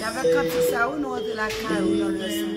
avec quand ça, on rentre la caille dans le sang.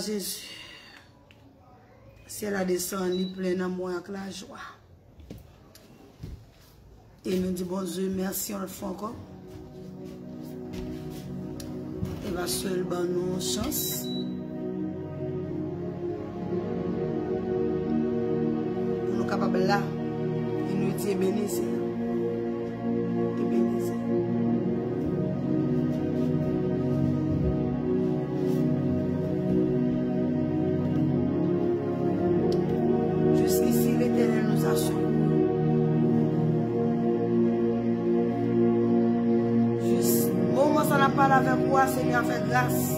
Jésus, ciel a descendu plein d'amour avec la joie. Et nous disons bon Dieu, merci une fois encore. Et va seul bon nous chance. Pour nous capables là, et nous dire bénissez. Et bénissez. Avec moi, Seigneur, fait grâce.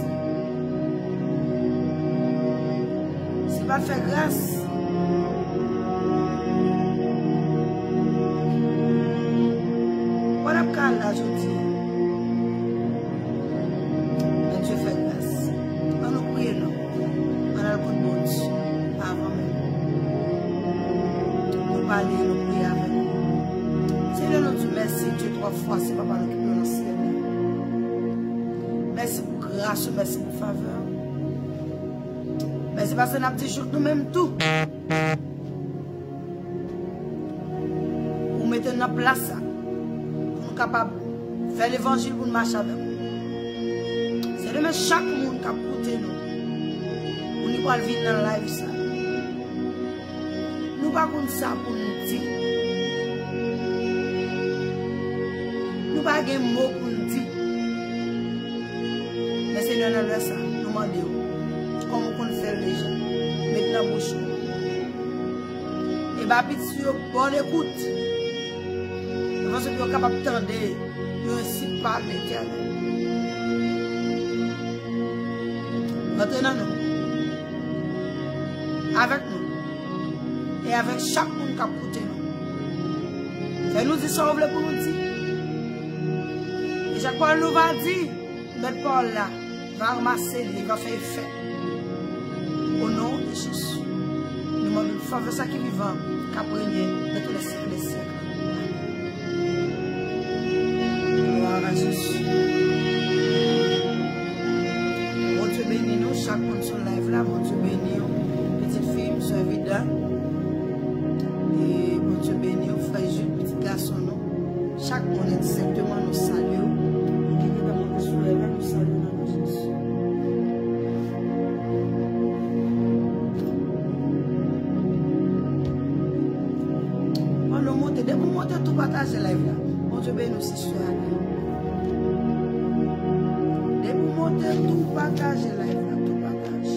Si pas faire grâce, voilà pourquoi là, je dis. Mais Dieu fait grâce. On nous prie, non? On a le coup de bon Dieu. Avant même. Nous parler, nous prier avec nous. Seigneur, nous disons merci Dieu 3 fois, c'est pas par nous qui peut nous ciel. Merci pour grâce, merci pour faveur. Merci parce que nous avons dit nous-mêmes tout. Pour mettre dans place, pour nous capables de faire l'évangile pour nous marcher avec nous. C'est de chaque monde qui a porté nous. On n'y va vivre dans la life. Nous ne pouvons pas ça pour nous dire. Nous ne pouvons pas avoir un mot pour nous dire. Mais Seigneur, nous avons ça. Nous demandons comment on fait les gens. Maintenant, bouche. Et bien, petit, bonne écoute. Parce que vous êtes capable d'entendre, vous ainsi parle l'Éternel. Maintenant, nous, avec nous, et avec chaque monde qui a écouté nous. C'est nous qui sommes pour nous dire. Et chaque fois nous va dire, notre Paul là, va ramasser, il va faire effet. Au nom de Jésus. Nous demandons une faveur ça qui vivant, qui a régné de tous les siècles des siècles. Gloire à Jésus. Mon Dieu bénis nous, chaque monde sur live là, mon Dieu bénis nous, petite fille, monsieur Vida. Et mon Dieu bénis nous, frère Jules, petit garçon nous. Chaque monde exactement nous salue. Qui est dans mon sur live là, nous salue dans le Jésus. Dès vous montez tout partager live là. Mon Dieu bénis nous si soir. Dès vous montez tout partager live là, tout partage.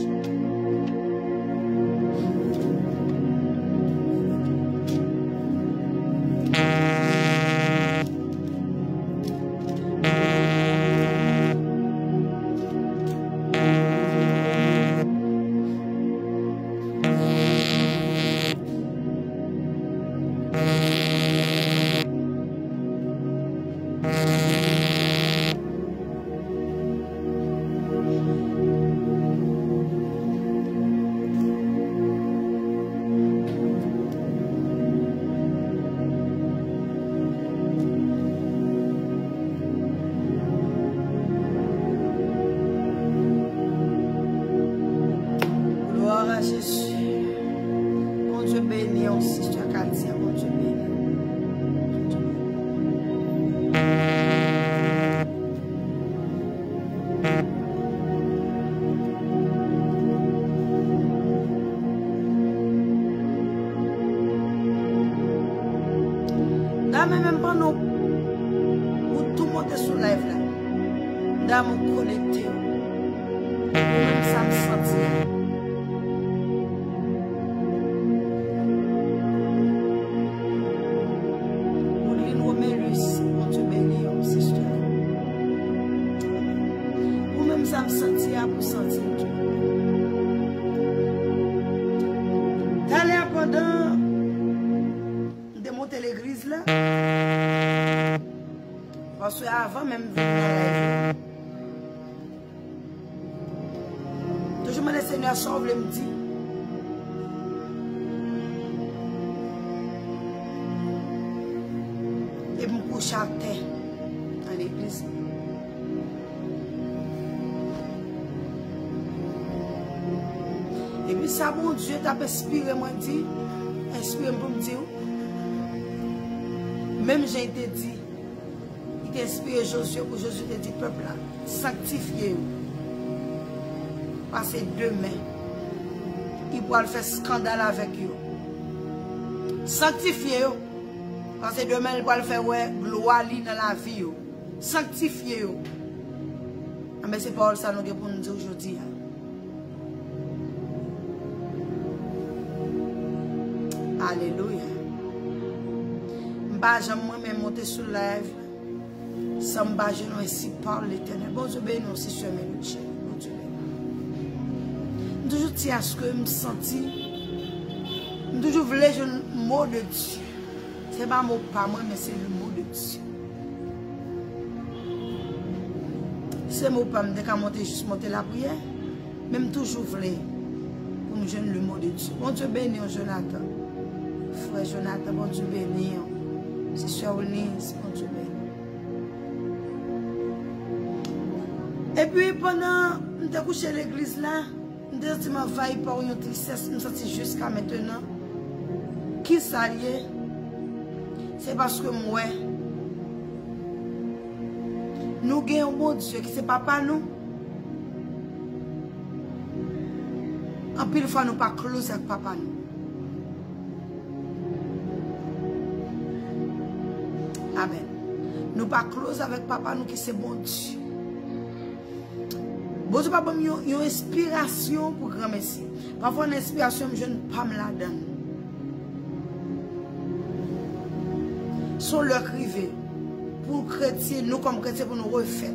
Même pas nous pour tout monter sur live là dans mon connecté même ça me sentir pour les numéros mon Dieu béni c'est ça ou même ça me sentir pour sentir Dieu d'aller pendant de monter l'église là. Parce que avant même de venir dans la vie, toujours le Seigneur sauve me dit. Et me couche à terre dans l'église. Et puis ça, mon Dieu, t'a inspiré, moi dit, inspiré pour me dire, même j'ai été dit. Inspiré Josué pour Josué te dit peuple là, sanctifiez-vous. Parce que demain, il pourra faire scandale avec eux. Sanctifiez-vous. Parce que demain, il pourra faire gloire dans la vie. Sanctifiez-vous. Mais c'est pas ça nous pour nous dire aujourd'hui. Alléluia. Je vais moi-même monter sur live. Sans bâger nous ainsi par l'Éternel. Bon Dieu bénis nous si je mets le ciel. Bon Dieu bénis. Toujours tiens à ce que je me senti. Toujours voulais le mot de Dieu. Ce n'est pas mot pas moi, mais c'est le mot de Dieu. Ce mot pas me monter juste monter la prière. Même toujours voulais pour nous jeûner le mot de Dieu. Bon Dieu bénis Jonathan. Frère Jonathan, bon Dieu bénis. C'est sur Lise, bon Dieu bénis. Et puis pendant que je couché à l'église là, je me suis par une tristesse, je me sens jusqu'à maintenant. Qui ça y est? C'est parce que moi, nous avons un bon Dieu qui c'est papa nous. En pile fois nous pas close avec papa nous. Amen. Nous pas close avec papa nous qui c'est bon Dieu. Bon Dieu, papa, une inspiration pour grand merci. Parfois, une inspiration, je ne pas me la donne. sont leur crivé pour chrétiens, nous comme chrétiens, pour nous refaire.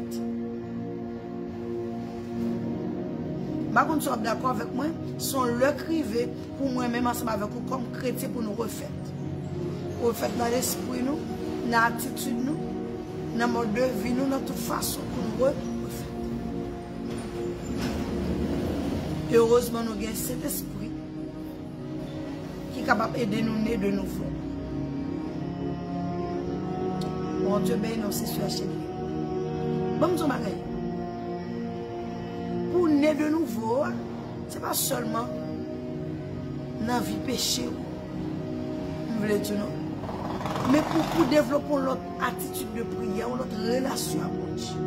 Par contre, vous êtes d'accord avec moi, sont leur crivé pour moi-même ensemble avec vous comme chrétiens pour nous refaire. Refaire dans l'esprit, nous, dans l'attitude, nous, dans le mode de vie, nous, dans toute façon pour nous refaire. Heureusement, nous avons cet esprit qui est capable d'aider nous à de nouveau. Bon Dieu, ben non, c'est sur la chaîne. Bon, nous sommes pour naître de nouveau, ce n'est pas seulement dans la vie péché, nous voulons dire non, mais pour développer notre attitude de prière, notre relation avec Dieu.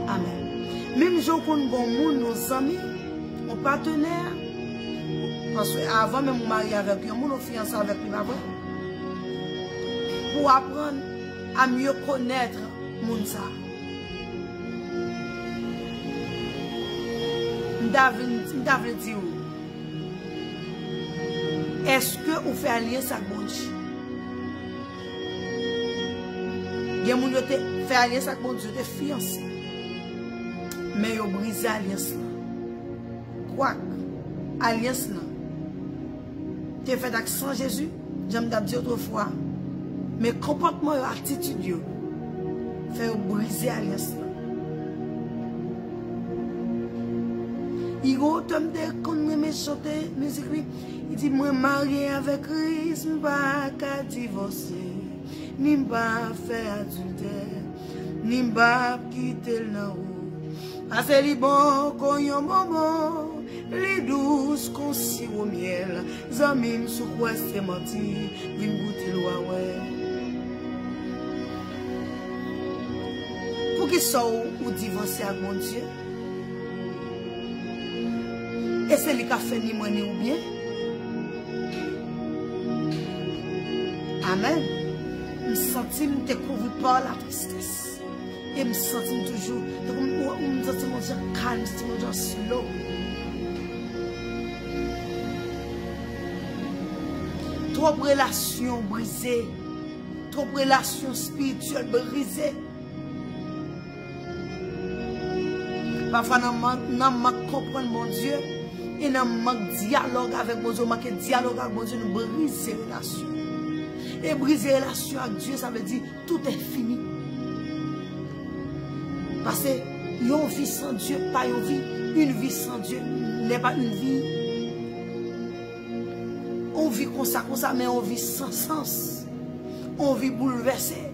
Amen. Même si on connaît bon monde, nos amis, nos partenaires, parce qu'avant même mon mari avec lui, mon fiancé avec lui avant, pour apprendre à mieux connaître mon ça. M'davle dit ou est-ce que vous faites alliance avec bon Dieu? Gen moun yo te fait alliance avec bon Dieu, te fiancé. Mais yo brisé alliance là. Quoi? Alliance là. Te fait avec sans Jésus, j'aime dit autrefois. Mais comportement et attitude yo fait briser alliance là. Il me chanter musique, il dit moi marié avec Christ, je ne pas divorcer, ni pas faire adultère, ni pas quitter le nom. Parce que les bons qu'on y a un moment, les douces qu'on s'y au miel, zamim sous quoi c'est menti, vin goûter l'oie ouais. Pour qu'ils soient ou divorcer avec mon Dieu. Et c'est lui qui a fait ni moi ni ou bien. Amen. Je me sens découvert par la tristesse. Et je me sens toujours, je me sens calme, je me sens slow. Trop de relations brisées, trop de relations spirituelles brisées. Parfois, nous ne comprenons mon Dieu. Et nous manquons dialogue avec mon Dieu, manquons dialogue avec mon Dieu, nous brisons les relations. Et briser les relations avec Dieu, ça veut dire tout est fini. Parce que une vie sans Dieu, pas une vie. Une vie sans Dieu n'est pas une vie. On vit comme ça, mais on vit sans sens. On vit bouleversé.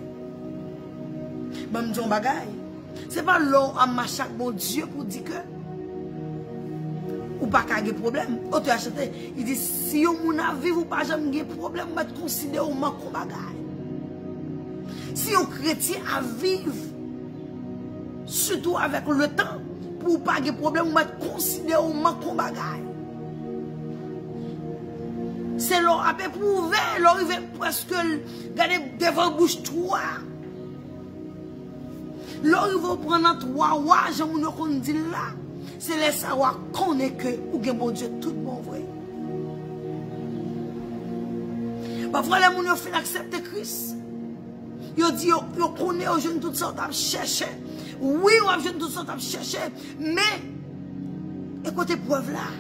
Ben, je dis un bagage. Ce n'est pas l'homme à marcher avec mon Dieu pour dire que. Ou pas qu'il y a problème. Il dit, si vous n'avez vivre ou pas jamais de problème, vous êtes considéré comme un bagage. Si un chrétien a vivre, surtout avec le temps, pour pas de problème, vous êtes considéré comme un bagage. C'est leur a prouvé, leur arrive presque, regardez, devant bouche 3. Leur ils vont prendre 3 rois, j'en ai dit là. C'est les savoir qu'on est que, ou que bon Dieu, tout bon vrai. Parfois, les gens ont accepter Christ. Ils disent, ils connaissent aux jeunes toutes sortes à chercher. Oui, aux jeunes toutes sortes à chercher. Mais, écoutez, preuve là.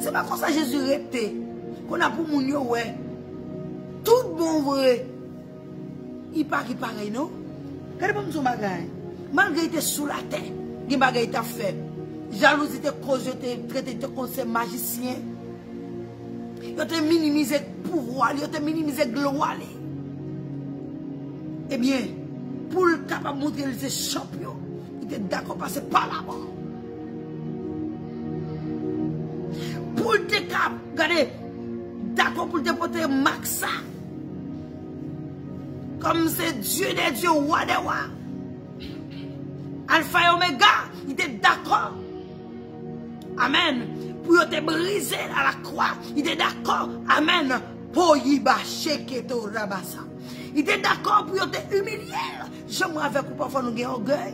C'est pas comme ça Jésus répète. Qu'on a pour mon yo, ouais. Tout bon vrai. Il paraît pareil, non? Regardez pas mon bagage. Malgré que tu es sous la terre, il y a des choses fait. Jalousie te cause, te traité comme ces magiciens. Il te minimisé le pouvoir, il te minimisé la gloire. Eh bien, pour le capable de montrer les champions, il était d'accord passer par la mort. Pour te cap, regardez, d'accord pour te porter Maxa. Comme c'est Dieu des dieux, roi des rois. Alpha et Omega, il était d'accord. Amen. Pour te briser à la croix, il était d'accord. Amen. Pour y bâcher keto rabassa. Il était d'accord pour te humilier. J'aimerais avec vous parfois nous gagner orgueil.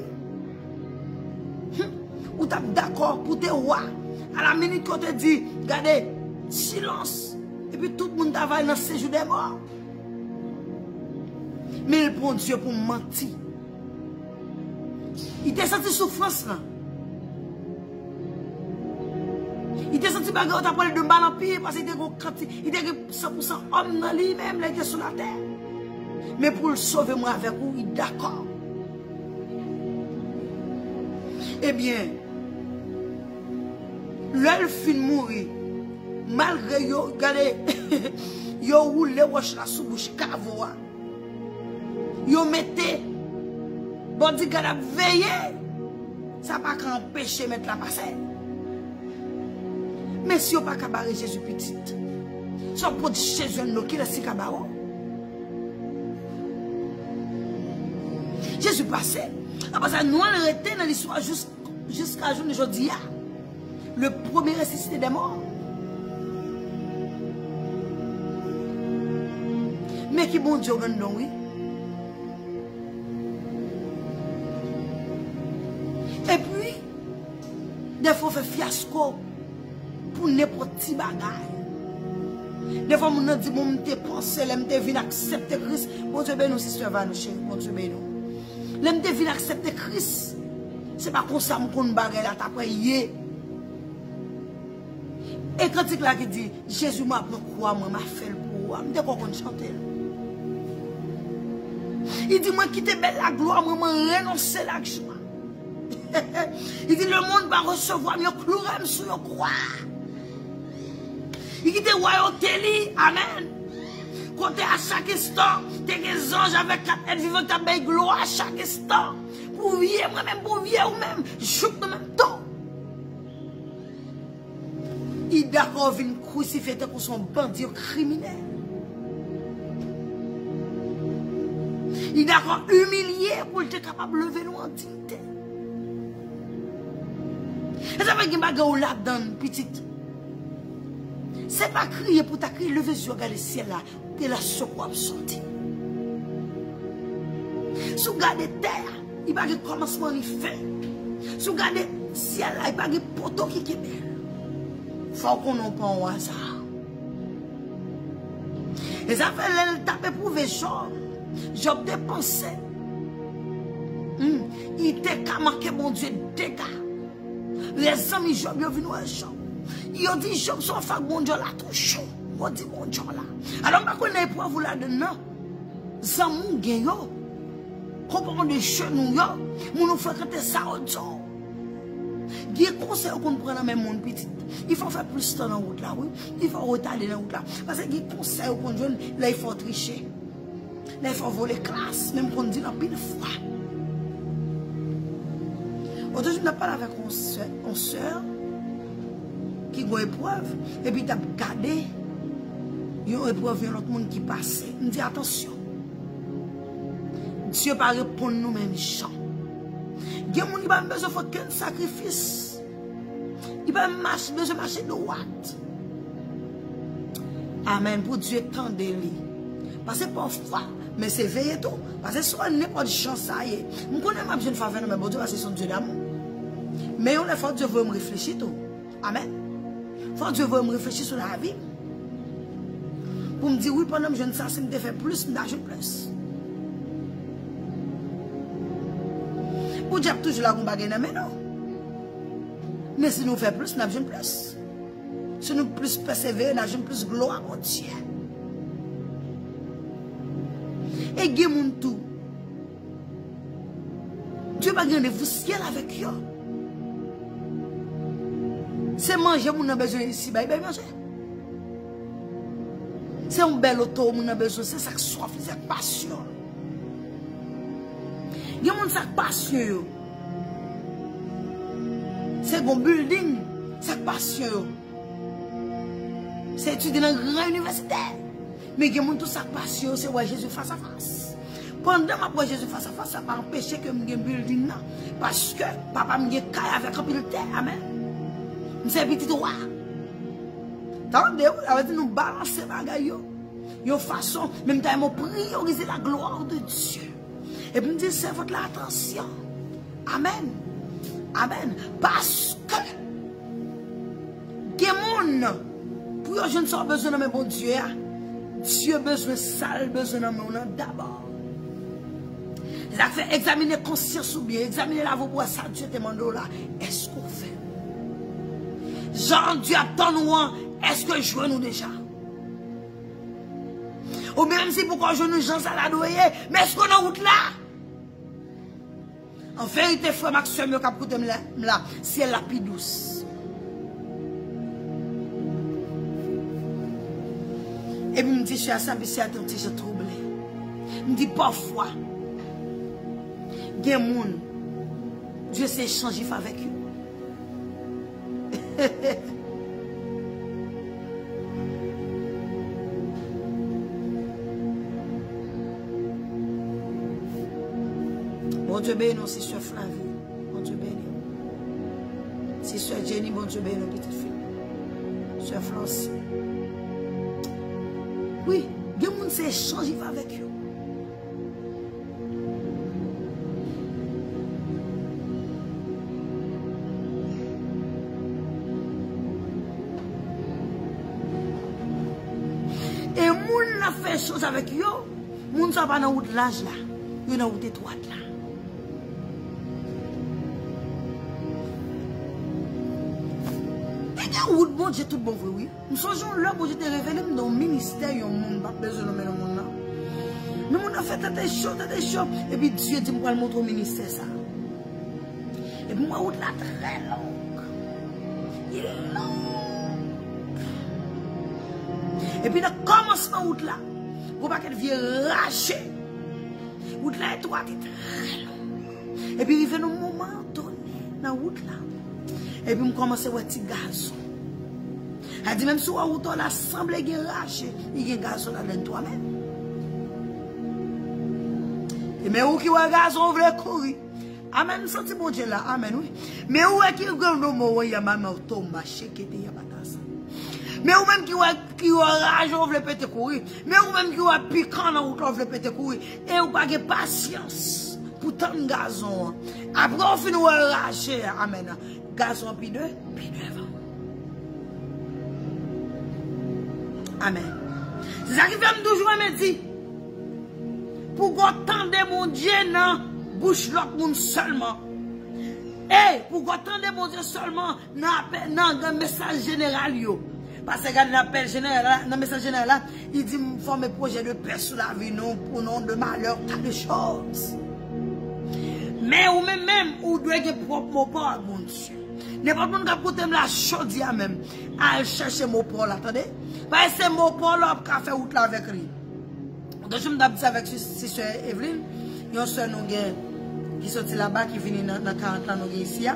Ou t'es d'accord pour te roi. À la minute qu'on te dit, regardez, silence. Et puis tout le monde travaille dans ce séjour des morts. Mais il prend Dieu pour mentir. Il t'a senti souffrance là. Il t'a senti bagarre, t'as parlé de mal en pire parce qu'il était 100% homme dans lui-même, il était sur la terre. Mais pour le sauver moi avec vous, il est d'accord. Eh bien, l'œil fin mourir, malgré yo, regardez, yo roule roche la sous bouche cavoa. Yo mettez, bon dit qu'elle a veillé, ça pas qu'empêcher mettre la passer. Mais si on pas cabaret Jésus petit, si on peut Jésus nous qui est si cabaret. Jésus passait. Parce que nous arrêté dans l'histoire jusqu'à aujourd'hui. Le premier ressuscité des morts. Mais qui bon Dieu non oui. Et puis, des fois on fait fiasco pour n'importe qui bagaille. Des fois on dit bon m'te penser, m'te vinn accepter Christ. Bon Dieu ben nous si va nous chérie, bon Dieu ben nous. L'homme devine accepter Christ. C'est pas comme ça qu'on bagarre là, t'as prié. Et quand il a dit, Jésus m'a appris quoi, moi m'a fait pour moi, je qu'on chanter. Il dit, moi quitter belle la gloire, moi m'a renoncé la joie. Il dit, le monde va recevoir, mais clouer sur le croix. Il dit, royauté, amen. Quand tu es à chaque instant, tu es des anges avec 4 êtres vivants qui ont gloire à chaque instant. Pour vivre moi-même, pour vivre ou même, je en même temps. Il est d'accord avec une crucifixion pour son bandit criminel. Il est d'accord humilié pour être capable de lever nous en dignité. Et ça fait qu'il y a des gens là-dedans, petite. C'est pas crier pour ta crier, lever sur le ciel là. Et la secours sorti. Si vous regardez terre, il n'y a pas de commencement ni fin. Si vous regardez ciel là, il n'y a pas de poteau qui est belle. Il faut qu'on n'en pas au hasard. Et ça fait l'elle taper pour Job. Job te pensait. Il était qu'à marquer mon Dieu dégâts. Les amis Job, ils ont vu à Job. Ils ont dit Job, son frère, mon Dieu là, trop chaud. On dit mon Dieu là. Alors, je ne connais pas vous là-dedans. Zamou gen yo. Comprends de chenou yo. Moun fait quand ça au Dieu. Il y a des conseils qu'on prend dans le même monde petit. Il faut faire plus de temps dans la route là, oui. Il faut retarder dans la route là. Parce qu'il y a des conseils qu'on donne, là il faut tricher. Là il faut voler classe, même qu'on dit dans pile fois. Aujourd'hui, je parle avec une soeur qui a une épreuve. Et puis, tu as gardé une épreuve de l'autre monde qui passe. On dit attention. Dieu ne va pas répondre nous-mêmes chants. Il y a des gens qui ont besoin de faire un sacrifice. Il va besoin de marcher droit. Amen. Pour Dieu tant de lui. Parce que parfois, mais c'est veillé tout. Parce que soit n'importe chance, ça y est. Je connais ma jeune faveur, mais bon Dieu, parce que c'est son Dieu d'amour. Mais on a fait Dieu veut me réfléchir tout. Amen. Faut Dieu veut me réfléchir sur la vie. Pour me dire, oui, pendant que je ne sais pas si je fais plus, je n'ai plus. Pour dire toujours la combague, mais non. Mais si nous faisons plus, nous n'avons plus. Si nous plus persévérer, nous avons plus gloire à Dieu. Et Dieu moun tout. Dieu va gagner vous ciel avec eux. C'est manger, mon a besoin ici, bah il va manger. C'est un bel auto, mon a besoin, c'est ça que soif, c'est passion. Il y a mon sac passion. C'est un building, c'est passion. C'est étudier dans une grande université. Mais il y a tout ça passion, c'est voir Jésus face à face. Pendant que je vois Jésus face à face, ça m'a empêché que je me building. Parce que papa me caille avec un peu de terre. Amen. C'est petit droit. Tandis que nous balancer bagaille. De façon, même temps, nous prioriser la gloire de Dieu. Et puis, nous disons, c'est votre attention. Amen. Amen. Parce que monde, pour que je ne sois besoin de mes bon Dieu, Dieu a besoin de ça, besoin de mon d'abord. Ça fait examiner conscience ou bien, examiner la voix pour ça, Dieu te demande là, est-ce qu'on fait? Jean, Dieu attend nous, est-ce que je veux nous déjà? Ou même si pourquoi je nous Jean ça la doyer, mais est-ce qu'on est en route là? En vérité, frère Maxime, je vais là, si elle est la plus douce. Et puis, je me dis, je suis assez attentif, je trouble. Je me dis, parfois, il y a des gens, Dieu s'est échangé avec eux. Bon Dieu béni, c'est Sœur Flavie. Bon Dieu béni. C'est Sœur Jenny, bon Dieu béni, petite fille. Sœur Florence. Oui, il y a des gens qui s'est échangé avec eux. Et moun a fait chose avec eux, moun sa pas dans route l'âge là, yo dans route étroite là. Et dans route bon Dieu tout bon vrai oui. Nous songeons là bon Dieu te révélé dans ministère yon moun pas besoin de mettre moun là. Mais moun a fait des choses et puis Dieu dit moi le montrer au ministère ça. Et puis moi route là très longue. Il est long. Et puis, dans le commencement de route là, pour pas qu'elle vienne racher, route là étroite et très longue. Et puis, il y a un moment donné dans la route là. Et puis, je commence à voir un petit gazon. Elle dit, même si la route là semble racher, il y a un gazon là dedans toi-même. Et mais où qui a un gazon, veut courir. Amen, senti bon Dieu là, amen, oui. Mais où est-ce qu'il y a un moment où il y a un tombe, qui était là. Mais ou même qui a rage, on veut péter courir. Mais ou même qui a piquant dans route, on veut péter courir. Et ou pas de patience pour tant de gazon. Après, on finit de rager. Amen. Gazon, puis deux avant. Amen. C'est ça qui fait toujours me dire. Pour qu'on tende mon Dieu, non, bouche l'autre monde seulement. Et pour qu'on tende mon Dieu seulement, dans un message général, yo. Parce que dans l'appel général, dans le message général, il dit qu'il faut un projet de paix sur la vie, non, pour non de malheur, tant de choses. Mais ou même, ou doit être propre mot par mon Dieu. N'importe qui a porté la chose même, à chercher mon Paul, attendez. Parce que c'est mon Paul qui a fait route là avec lui. Donc je me dis avec Sister Evelyne, il y a un soeur qui sorti là-bas, qui vient dans 40 ans ici,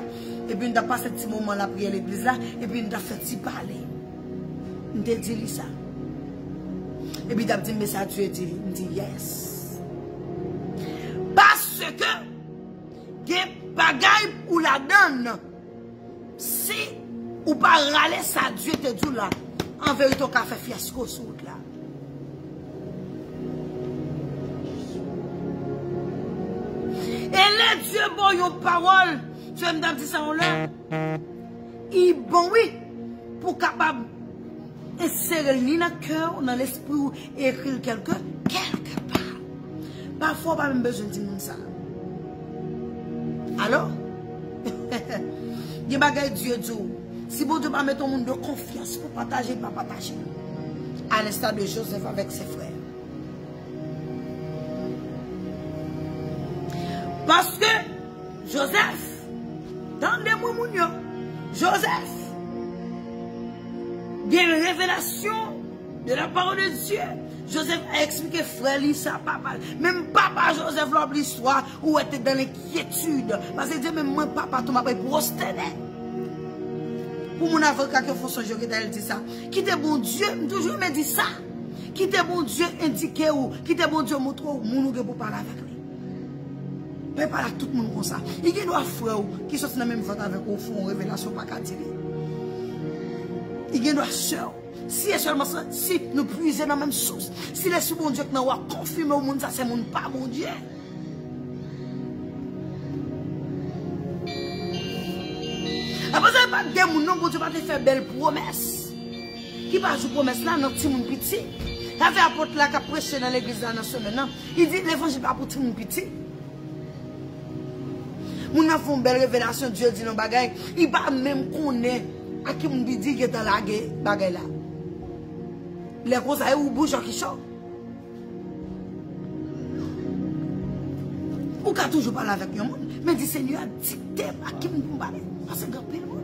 et puis on a passé un petit moment là, prier à l'église là, et puis on a fait petit parler. Je te dis ça. Et puis, je dit, mais ça, tu es dit, je dis, yes. Parce que, il y a des bagailles ou la donne. Si, ou pas râler ça, Dieu te dit là, en vérité, on a fait fiasco sur là. Et les dieux, bon, ils ont parole. Tu aimes dire ça, on l'a. Ils, bon, oui, pour capable. Et serrer ni dans le cœur, dans l'esprit, ou écrire quelque part. Parfois, pas même besoin de dire ça. Alors, il y a des bagages Dieu dit. Si bon Dieu va mettre un monde de confiance pour partager, pas partager. À l'instar de Joseph avec ses frères. Parce que Joseph, dans des moments, Joseph, il y a une révélation de la parole de Dieu. Joseph a expliqué frère ça, papa. Même papa Joseph l'a l'histoire où était dans l'inquiétude. Parce que Dieu, même moi, papa, tu m'as pas prosterné. Pour mon avocat qui fait son jour, il dit ça. Qui était bon Dieu, toujours me dit ça. Qui était bon Dieu indiqué ou, qui était bon Dieu montre où, mon pour parler avec lui. Mais pas tout le monde comme ça. Il y a des frères qui sont dans la même vote avec vous, font révélation pas qu'à dire. Il y a des sœurs. Si seulement ça, si nous puisons dans la même source, si les sous bon Dieu qui nous a confirmé au monde, ça c'est mon pas mon Dieu. Après ça, pas de mon nom, bon Dieu va te faire belle promesse. qui va jouer promesse là dans petit monde petit. Il y avait un apôtre là qui a prêché dans l'église dans la semaine. Il dit l'évangile pas pour tout le monde petit. Moun a fait une belle révélation, Dieu dit non bagay. Il va même connaître à qui moun dit que dans la bagay là. Les causes à ou bouge qui chaud. Ou ka toujours parler avec yon moun, mais dit Seigneur dicté à qui moun parler parce que grand pile moun.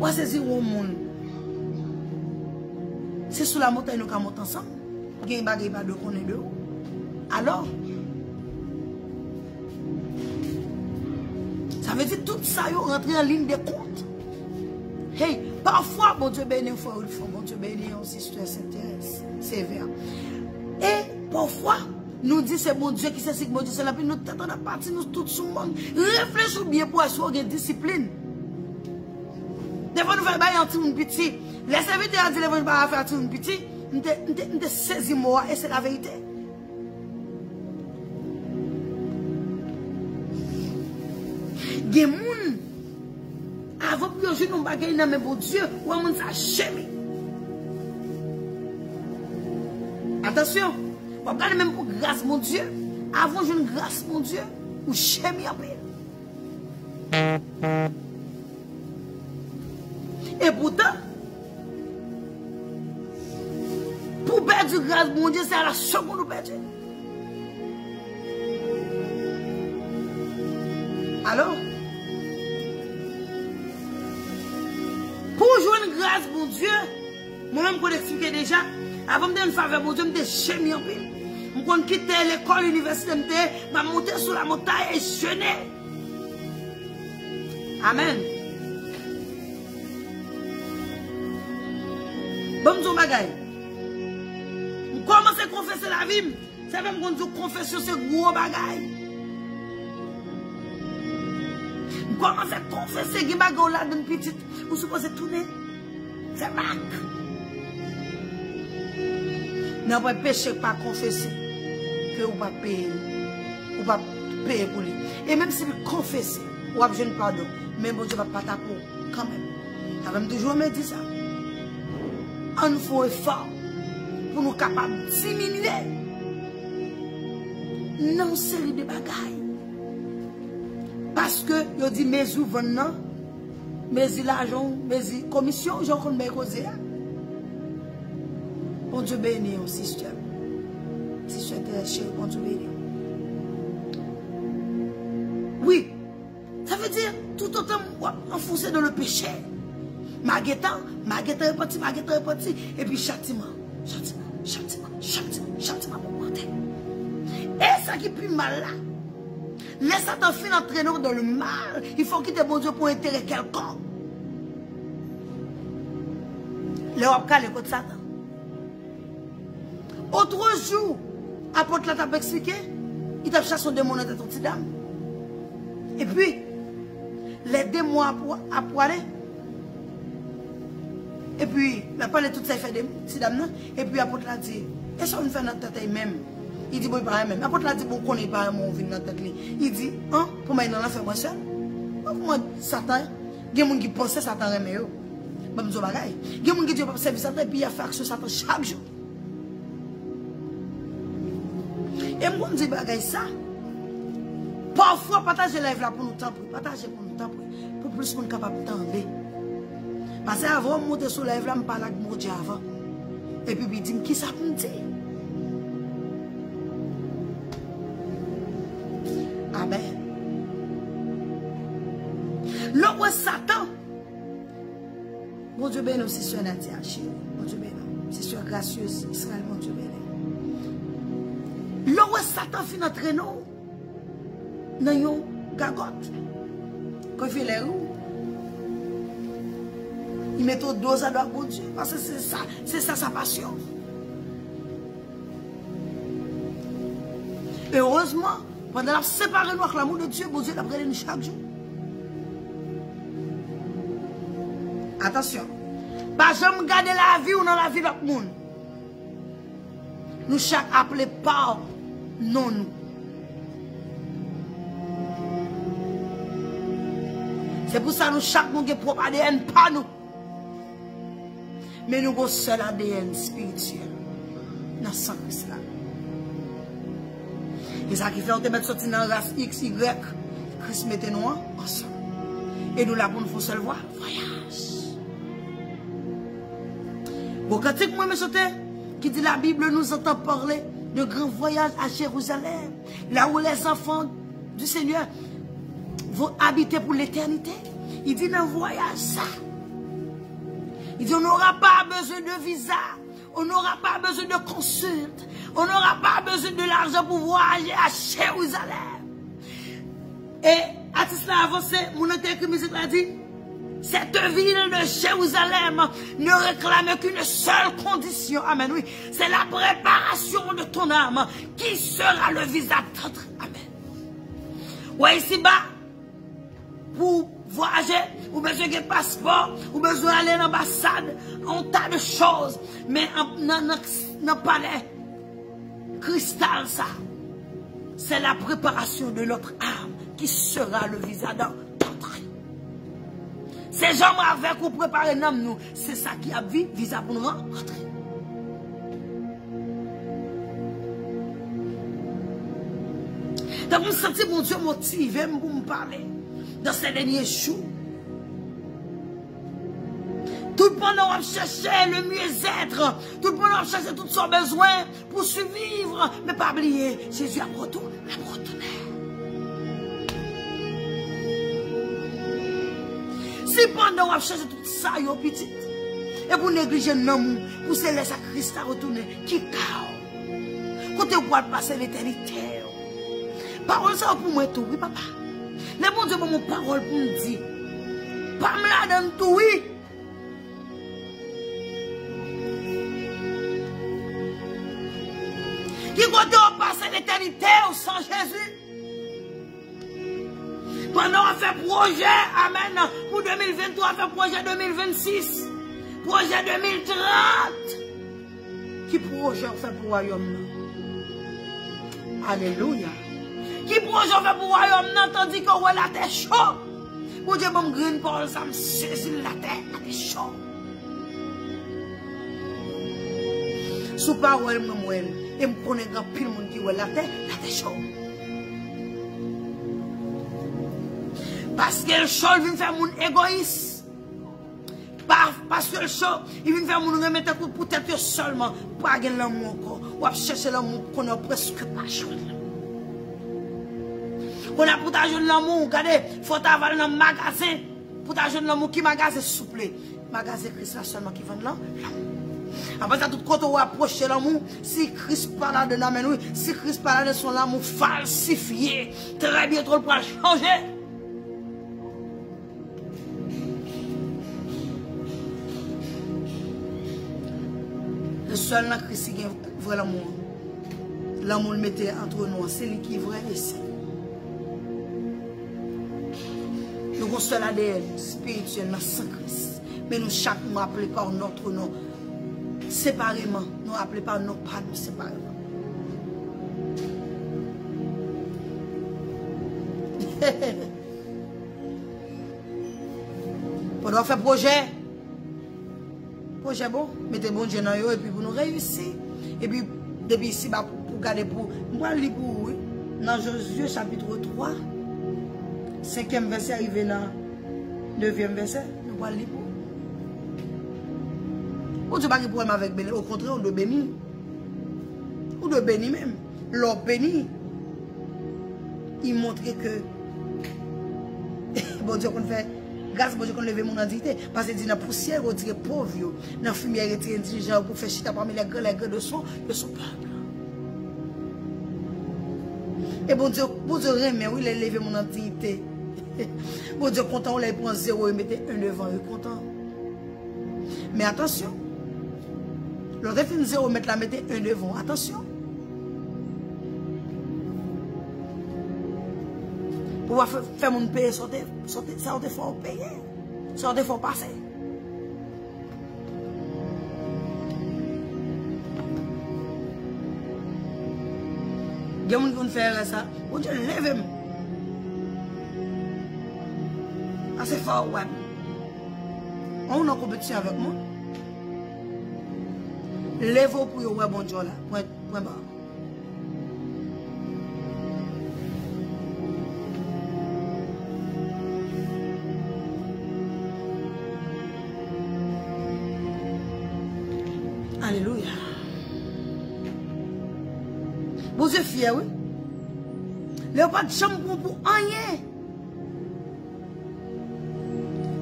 Ou saisir un moun. C'est sous la montagne nous ka monter ensemble. Gen bagay pas de connaît de. Alors ça veut dire tout ça yo rentre en ligne de compte. Hey, parfois bon Dieu béni fois bon Dieu béni aussi sur sévère. Et parfois nous dit c'est bon Dieu qui sait si bon Dieu c'est la puis nous tentons de partir nous tout sous monde. Réfléchissons bien pour assurer une discipline. Des fois nous faisons bailler un petit monde petit. Les serviteurs ont dit les pas faire un petit monde petit. Nous saisi moi et c'est la vérité. Des moun avant que je nous bagaille dans mes bon Dieu ou moun ça chemi. Attention, on regarde même pour grâce mon Dieu. Avant je une grâce mon Dieu ou chemi après. Et pourtant pour perdre grâce mon Dieu c'est à la seconde perdre. Alors pour jouer une grâce, mon Dieu, moi-même, pour expliquer déjà, avant de faire une faveur, mon Dieu, je me suis en pile. Je me quitter l'école, l'université, je me monter sur la montagne et jeûner. Amen. Bon, je bagaille. Je commence à confesser la vie. C'est même quand je confesse ce gros bagaille. Je commence à confesser que je suis là d'une petite. Vous supposez tourner. C'est Mac. N'a pas péché pas confesser. Que vous ne pas payer. Vous ne pas payer pour lui. Et même si vous confessez, vous avez besoin de pardon. Mais bon Dieu ne va pas taper quand même. Ça va toujours me dire ça. On fait un effort pour nous capables de diminuer. Non, série de bagailles. Parce que, je dis, mes ouvrants, mes l'argent, mes commissions, j'en connais mes causes. Bon Dieu béni, système. Si tu es chez bon Dieu béni. Oui, ça veut dire, tout autant enfoncé dans le péché. Maguetan reparti, et puis châtiment pour monter. Et ça qui est plus mal là. Laisse Satan fin entraîner dans le mal. Il faut quitter bon Dieu pour intérêt quelqu'un. Le wapka le côté Satan. Autre jour, apôtre là t'a expliqué, il t'a chassé un démon dans ton petit dame. Et puis, les démons à poiler. Et puis, il a parlé tout ça, il fait des petits dames. Et puis, apôtre là dit, est-ce qu'on fait notre tête même? Il dit, bon, il parle même. Apôtre là dit, bon, qu'on n'est pas mon vie dans notre tête. Il dit, hein, pour moi, il en a fait moi seul. Comment Satan, il y a des gens qui pensent que Satan remet eux. Il y a des gens qui disent, pas servir Satan, et puis il a fait action Satan chaque jour. Et moi, je dis, bagay ça. Parfois, partager live là pour nous taper. Partager pour nous taper. Pour plus qu'on est capable de tomber. Parce que avant de monter sur live là, je parle avec mon Dieu avant. Et puis, il dit, qui ça me dit? Amen. L'autre Satan. Mon Dieu béni, c'est sur Nadia, chérie. Mon Dieu béni. C'est sur gracieuse Israël, mon Dieu béni. L'autre Satan finit d'entrer nous dans une gagotte. Quand il fait les roues, il met au dos à droite, mon Dieu. Parce que c'est ça sa passion. Et heureusement, pendant la séparation avec l'amour de Dieu, mon Dieu l'a pris chaque jour. Attention. Pas jamais garder la vie ou dans la vie de l'autre monde. Nous chaque appelé par non nous. C'est pour ça que nous chaque monde qui propre ADN pas nous. Mais nous avons seul ADN spirituel. Dans le sang Christ là. Et ça qui fait on te mettre sortir dans la race X, Y, Christ mette nous ensemble. Et nous là pour nous faire seule voie, voyage. Bon, quand moi me sauté, qui dit la Bible nous entend parler de grands voyages à Jérusalem, là où les enfants du Seigneur vont habiter pour l'éternité. Il dit dans le voyage ça. Il dit on n'aura pas besoin de visa, on n'aura pas besoin de consulte, on n'aura pas besoin de l'argent pour voyager à Jérusalem. Et à tout cela avancé, mon auteur a dit, cette ville de Jérusalem ne réclame qu'une seule condition. Amen, oui. C'est la préparation de ton âme qui sera le visa d'entre. Amen. Ouais, ici-bas, pour voyager, ou besoin de passeport, ou besoin d'aller à l'ambassade, un tas de choses. Mais dans le palais, cristal, ça, c'est la préparation de notre âme qui sera le visa d'entrée. Ces gens avec pour préparer nous, c'est ça qui a vu visa pour nous rentrer. Donc, vous sentez mon Dieu motivé pour me parler dans ces derniers jours. Tout le monde va chercher le mieux-être. Tout le monde va chercher tous son besoin pour survivre. Mais pas oublier, Jésus a retourné. Si pendant on va chercher tout ça, yo petit, et pour négliger l'amour, pour se laisser Christ à retourner, qui cao. Quand tu vas passer l'éternité. Parole ça pour moi tout, oui papa. Le bon Dieu pour mon parole pour me dire. Pas me la donne tout, oui. Qui côté on passe l'éternité sans Jésus? Pendant on fait projet, amen, pour 2023, on fait projet 2026, projet 2030. Qui projet on fait pour le royaume? Alléluia. Qui projet on fait pour le royaume, tandis qu'on voit la terre chaud. Pour Dieu, bon, green Paul, ça me saisit la terre chaud. Sous parole, moi, et me connais grand pile monde qui voit la terre chaud. Parce que le show, il vient faire mon égoïste. Parce que le show, il vient faire mon remettre pour tête seulement. Pour gagner l'amour encore. Ou chercher l'amour qu'on a presque pas joué. On a pour t'ajouter l'amour. Regardez, il faut avoir dans le magasin. Pour t'ajouter l'amour, qui magasin souple. Magasin Christ là seulement qui vend l'amour. Après ça, tout quand on approche l'amour, si Christ parle de l'amour, si Christ parle de son amour falsifié, très bientôt il pourra changer. Le seul dans Christ qui est vrai l'amour. L'amour le mettait entre nous, c'est lui qui est vrai ici. Nous avons seul ADN spirituel dans Saint Christ. Mais nous, chaque mois, appelés par notre nom. Séparément. Nous appelés par nos pas nous séparément. Pendant faire projet. Projet bon, mettez bon Dieu dans eux et puis pour nous réussir. Et puis, depuis ici, pour garder pour. Moi, je lis pour vous. Dans Josué chapitre 3, 5e verset arrivé dans 9e verset. Nous allons lire pour vous. On ne dit pas qu'il problème avec béni. Au contraire, on doit bénir. On doit bénir même. L'on bénit. Il montre que. Bon Dieu, qu'on fait. Grâce à Dieu qu'on lève mon identité. Parce que dans la poussière, on dirait pauvre. Dans la fumière, il était intelligent pour faire chita parmi les gars de son peuple. Et bon Dieu remet, oui, il a levé mon identité. Bon Dieu, content, on l'a pris 0 et mettait 1 devant, il est content. Mais attention. L'autre fait 0, mettre la mettait 1 devant. Attention. Pour faire mon payer, ça on te fait payer. Ça on te fait passer. Il y a des gens qui font ça. Bon Dieu, lève-moi. C'est fort, ouais. On a compétition avec moi. Lève-vous pour vous, bon Dieu là. Point barre. Alléluia. Vous êtes fiers, oui? Le pas de chambre pour rien.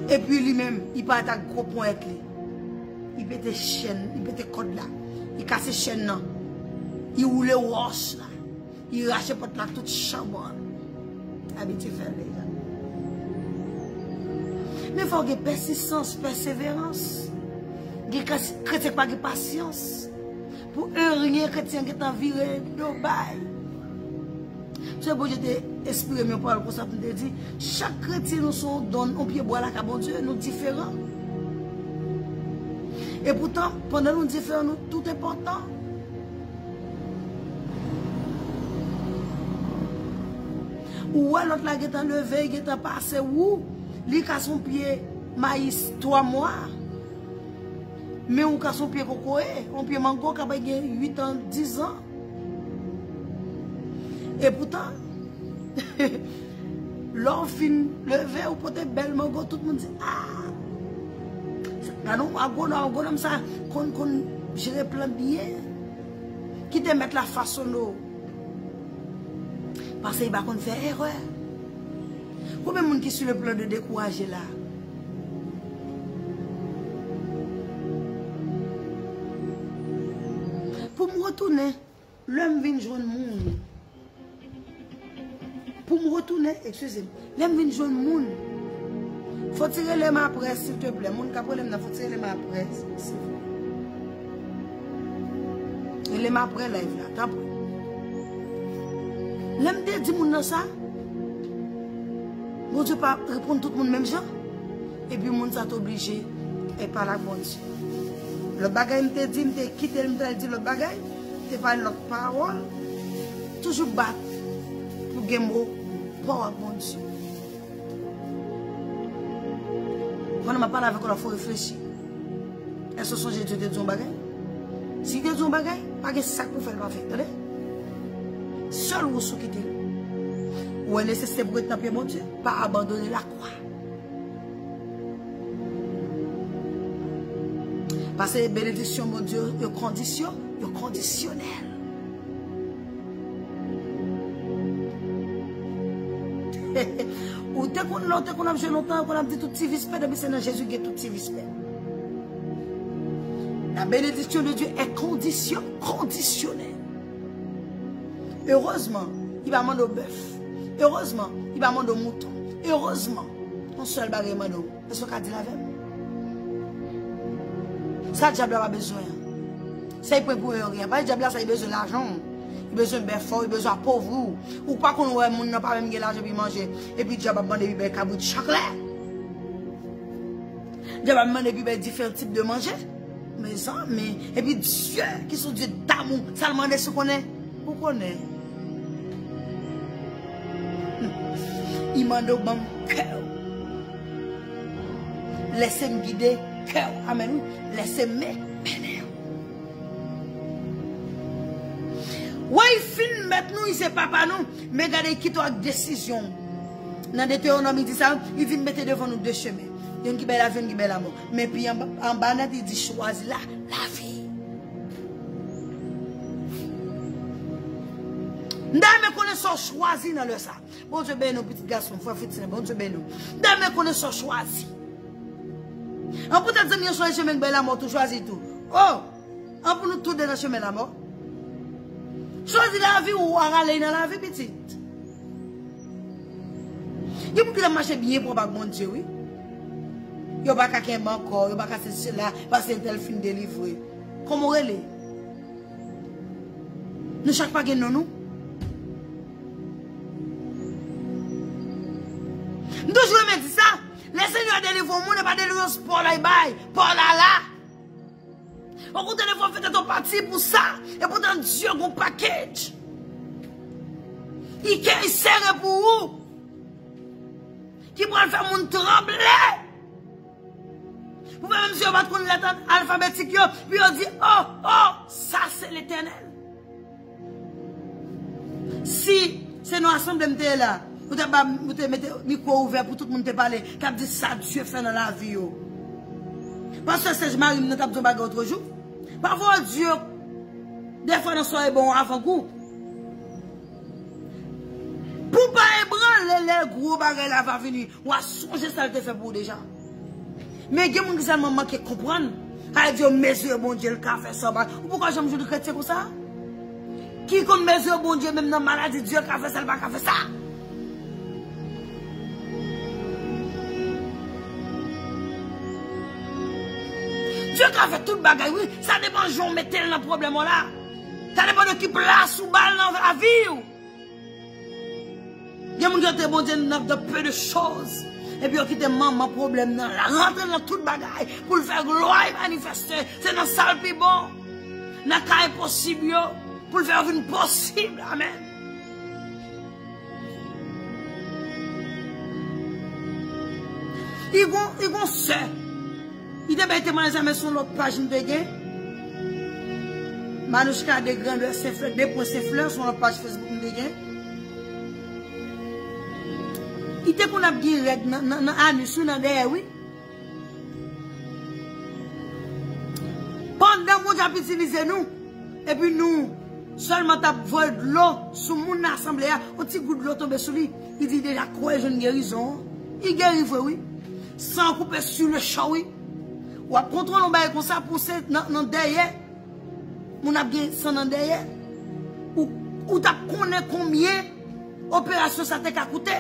Et puis lui-même, il part à gros point avec lui. Il pète chaîne, il pète code là. Il casse chaîne là. Il roule roche là. Il rache porte là toute chambre. Habitué faire les gars. Mais il faut avoir persistance, persévérance. Il chrétien pas de patience. Pour un rien chrétien qui est viré de bail. C'est pour que je t'ai exprimé mes paroles pour ça pour te dire, chaque chrétien nous sont donne un pied bois là qu'à bon Dieu, nous différents. Et pourtant, pendant nous différents, nous tout important. Ou l'autre là qui est enlevé, qui est passé, ou lui qui a son pied maïs 3 mois. Mais on a son pied cocoé, on pied mango qui a 8 ans, 10 ans. Et pourtant, l'homme fin levé ou peut-être belle mango, tout le monde dit ah, non, comme ça, qu'on gère plein bien, qui te mettre la façon d'eau. Parce qu'il va faire erreur. Combien de monde qui sur le plan de décourager là? Pour me retourner, l'homme vient jouer le monde. Pour me retourner, excusez-moi, l'homme vient jouer le monde. Faut tirer les mains après, s'il te plaît. Mon cap problème, faut tirer les mains après, s'il vous plaît. Et les mains après, live là, t'as pris. L'homme dit mon ça. Bon Dieu pas répondre tout le monde même genre. Et puis mon ça t'obligé et par la bonne Dieu. Le bagage me dit, me quitter, me dit le bagage, te parle l'autre parole, toujours battre pour gagner pour bon Dieu. Quand on m'a parlé avec, il faut réfléchir. Est-ce que Dieu te dit un bagage? Si tu dis un bagage, pas de sac pour faire le faire. Seul ou sous quitter. Ou est nécessaire pour être dans mon Dieu, pas abandonner la croix. Parce que les bénédictions, mon Dieu, de condition, de conditionnel. Ou dès qu'on a joué longtemps, qu'on a dit tout petit vispère, c'est dans Jésus qui est tout petit vispère. La bénédiction de Dieu est conditionnelle. Heureusement, il va demander au bœuf. Heureusement, il va demander au mouton. Heureusement, on seul bagage mando. Est-ce qu'on a dit la veille? Ça, le diable n'a pas besoin. Ça, il peut pour rien. Pas le diable, ça, il a besoin d'argent. Il a besoin de bœuf fort, il a besoin de pauvre. Ou pas qu'on voit, on n'a pas même l'argent pour manger. Et puis, le diable a demandé des cabouts de chocolat. Le diable a demandé différents types de manger. Mais ça, et puis Dieu, qui sont Dieu d'amour, ça demande ce qu'on est. Vous connaissez. Il m'a demandé mon cœur. Laissez-moi guider cœur. Amen. Laissez-moi mener. Oui, fin maintenant, il sait papa nous. Mais regardez qui doit décision. Dans Deutéronome, il dit ça, il dit mettre devant nous deux chemins. Il y a une qui belle la vie, une qui belle la mort. Mais puis en bas, il dit choisis la vie. Nous connaissons choisi dans le ça. Bon Dieu béni nos petits garçons, frère Fitine, bon Dieu béni nous. Nous connaissons choisi. On peut te dire que choisi le chemin de la mort, tu choisis tout. Oh, on peut nous tout dans le chemin de la mort. Choisis la vie ou aller dans la vie petite. Il faut que tu marches bien pour pas bon Dieu, oui. Il n'y a pas qu'un encore, il n'y a pas qu'à cela, parce que tel film délivré. Comment elle est? Nous chaque pas gagnons nous. Nous toujours me dit ça. Le Seigneur délivre au monde, pas délivre pour la bail, pour la. Au contraire, il faut faire ton parti pour ça. Et pourtant, Dieu a un package. Il sert pour vous. Qui pourra faire mon trembler. Pour faire même si on va prendre la lettre alphabétique, puis on dit, oh, ça c'est l'éternel. Si c'est nos assemblées là, vous te mettez le micro ouvert pour tout le monde te parler, qui dit ça Dieu fait dans la vie. Parce que c'est Marie, nous avons dit autre jour. Parfois Dieu, des fois, nous sommes bons avant coup. Pour pas ébranler les gros bagages là va venir. On a songé ça te fait pour déjà. Mais il y a des gens qui seulement manquent comprendre. Ah Dieu, mesure bon Dieu, le café ça va. Pourquoi j'aime jouer de chrétien comme ça? Qui comme mesure bon Dieu, même dans la maladie, Dieu qui a fait ça, il va faire ça. Dieu qui a fait tout le bagage, oui, ça dépend de j'en mettre dans le problème là. Ça dépend de qui place ou balle dans la vie. Il y a des gens qui ont bon Dieu de peu de choses. Et puis, qui te maman problème là, rentrer dans tout le bagage pour le faire gloire et manifester. C'est dans ça le plus bon. Dans le cas impossible, pour le faire venir possible. Amen. Ils vont se. Ils devraient témoigner sur l'autre page de gain. Manouchka de grandeur Saint-Fleur, 2 Saint-Fleur sur l'autre page Facebook de gain. Il était qu'on a dit dans anus dans derrière oui. Pendant mon j'ai utilisé nous et puis nous seulement t'a volé de l'eau sous mon assemblée, un petit goût de l'eau tombé sur lui. Il dit déjà quoi jeune guérison. Il guérit oui. Sans couper sur le champ oui. Ou à contrôler on bail comme ça pour dans derrière. Mon a bien sans dans derrière. Ou t'as connaît combien opération ça t'a coûté.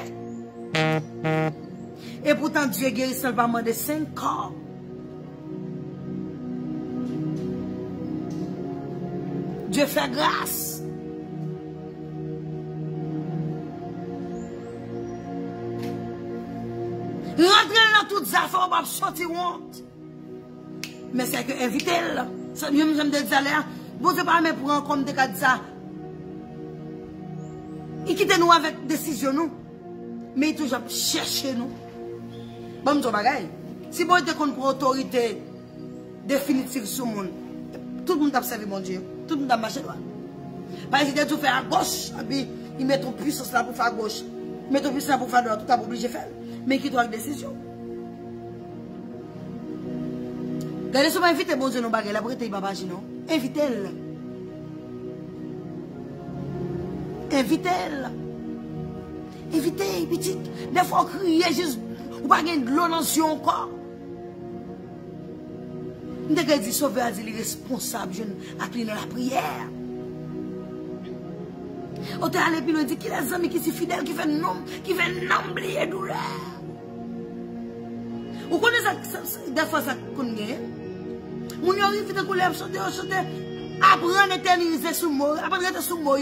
Et pourtant Dieu guérit seulement de 5 corps. Dieu fait grâce. Rentrer dans toutes les affaires, on va sortir honte. Mais c'est que invitez-le. Ça, je me dis ça, vous ne pas pour un comme de ça. Il quitte nous avec décision, nous. Mais il toujours chercher nous. Bon, ton bagay. Si vous êtes contre autorité définitive sur le monde, tout le monde a servi mon Dieu. Tout le monde a marché droit. Parce que si tu fais à gauche, et puis ils mettent ton puissance là pour faire à gauche. Ils mettent ton puissance là pour faire à droite, tout est obligé de faire. Mais qui doit avoir décision. Regardez souvent inviter bon Dieu dans le bagay là pour être papa non. Invitez-le. Invitez-le. Invitez, petite. Des fois, crier juste, ou pas gagner de l'eau dans le encore. Nous devons dire, sauver à dire les responsables, à cliner la prière. On t'a allé, puis on dit qu'il y a des amis qui sont fidèles, qui fait nom, oublier douleur. Vous connaissez ça, des fois, ça connaît. Mon y arrive, de couler, sauter, apprendre à éterniser sous moi, apprendre à être sous moi,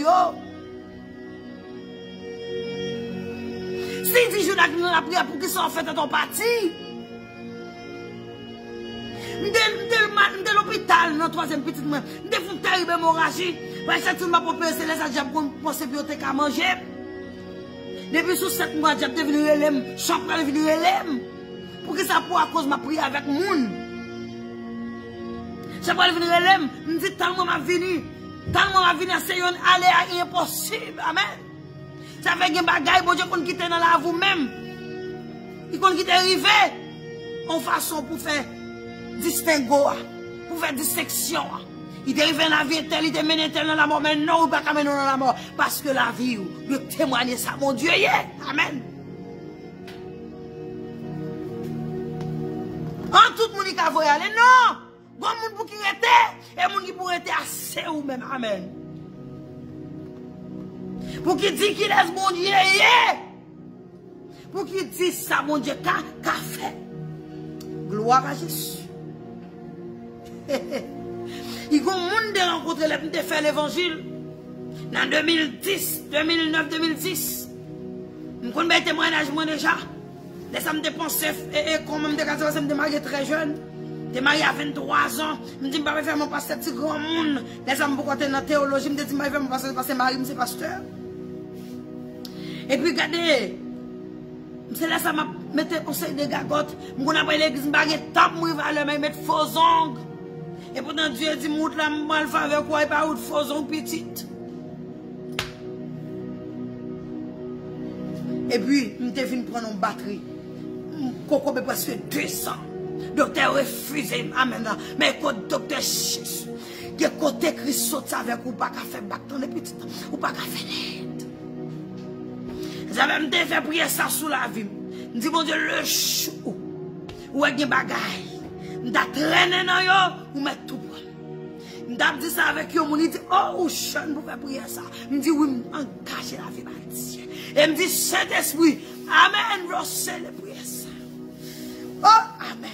Si 10 jours dans la prière pour qu'ils soient en fait à ton parti. De l'hôpital, dans le 3e petit mois, de font terrible hémorragie. Parce que tout m'a proposé, c'est les agents pour penser à manger. Depuis sous 7 mois, j'ai devenu LM, champion devenu LM. Pour que ça pour à cause de ma prière avec moun. J'ai pas devenu LM, me dit tellement m'a venu, c'est un aller impossible. Amen. Ça fait que bagay, bon Dieu, qu'on quitte dans la vous-même. Il qu'on quitte arrivé en façon pour faire distinguo, pour faire dissection. Il est arrivé dans la vie, il est mené dans la mort, mais non, il ne peut pas mener dans la mort. Parce que la vie, il témoigne ça, mon Dieu, amen. En tout le monde qui a voulu aller, non. Bon monde pour qui était, et monde qui pourrait être assez ou même, amen. Pour qui dit qu'il laisse mon Dieu, pour qui dit ça, mon Dieu, qu'a fait. Gloire à Jésus. Il y a un monde de rencontrer les de faire l'évangile. Dans 2010, 2009, 2010. Je connais des témoignages déjà. Les femmes dépensées et quand même des cas, je me marié très jeune. Je marié à 23 ans. Je me dis, je ne vais pas faire mon pasteur, petit grand monde. Les femmes, pourquoi tu es dans la théologie, je me dis, je ne vais pas faire mon pasteur, parce que Marie, c'est pasteur. Et puis, regardez, c'est là ça mettez conseil de gagote, m'gon après l'église m'bagué tape moi va le mettre faux ongles. Et pourtant Dieu dit monte la mal faire avec quoi et pas ou faux ongles petite. Et puis m'te vinn prendre une batterie. Coco be presque 200. Docteur refusé amen. Mais quand docteur Jésus, que côté Christ saute avec ou pas qu'à faire bac dans les petites ou pas qu'à faire net. J'avais me fait prier ça sous la vie. Je dis, mon Dieu, le chou, ou est gen bagay. M'da traîner dans yo, ou mettre tout bon. M'da dit ça avec yo, mon dit, oh, ou jeune pour faire prier ça. Me dit, oui, m'engager la vie, ma Dieu. Et me dit, Saint-Esprit, amen, recevez le prier ça. Oh, amen.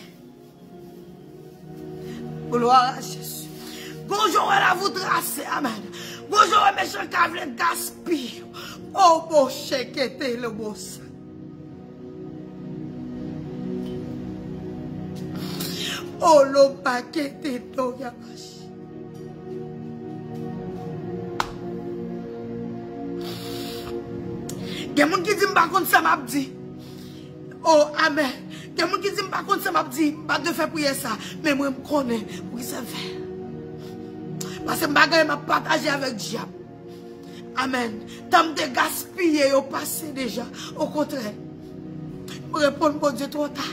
Gloire à Jésus. Bonjour, à vous tracer, amen. Bonjour, mes chers câbles gaspillent. Oh, bon chèque était le boss. Oh, le paquet était tout, yabash. Il y a des gens qui disent que ça m'a dit. Oh, amen. Il y a des gens qui disent que ça m'a dit. Pas de faire prier ça. Mais moi, je connais pour que ça fait. Parce que je vais partager avec Dieu. Amen. Tant de gaspiller au passé déjà. Au contraire. Je réponds pour Dieu trop tard.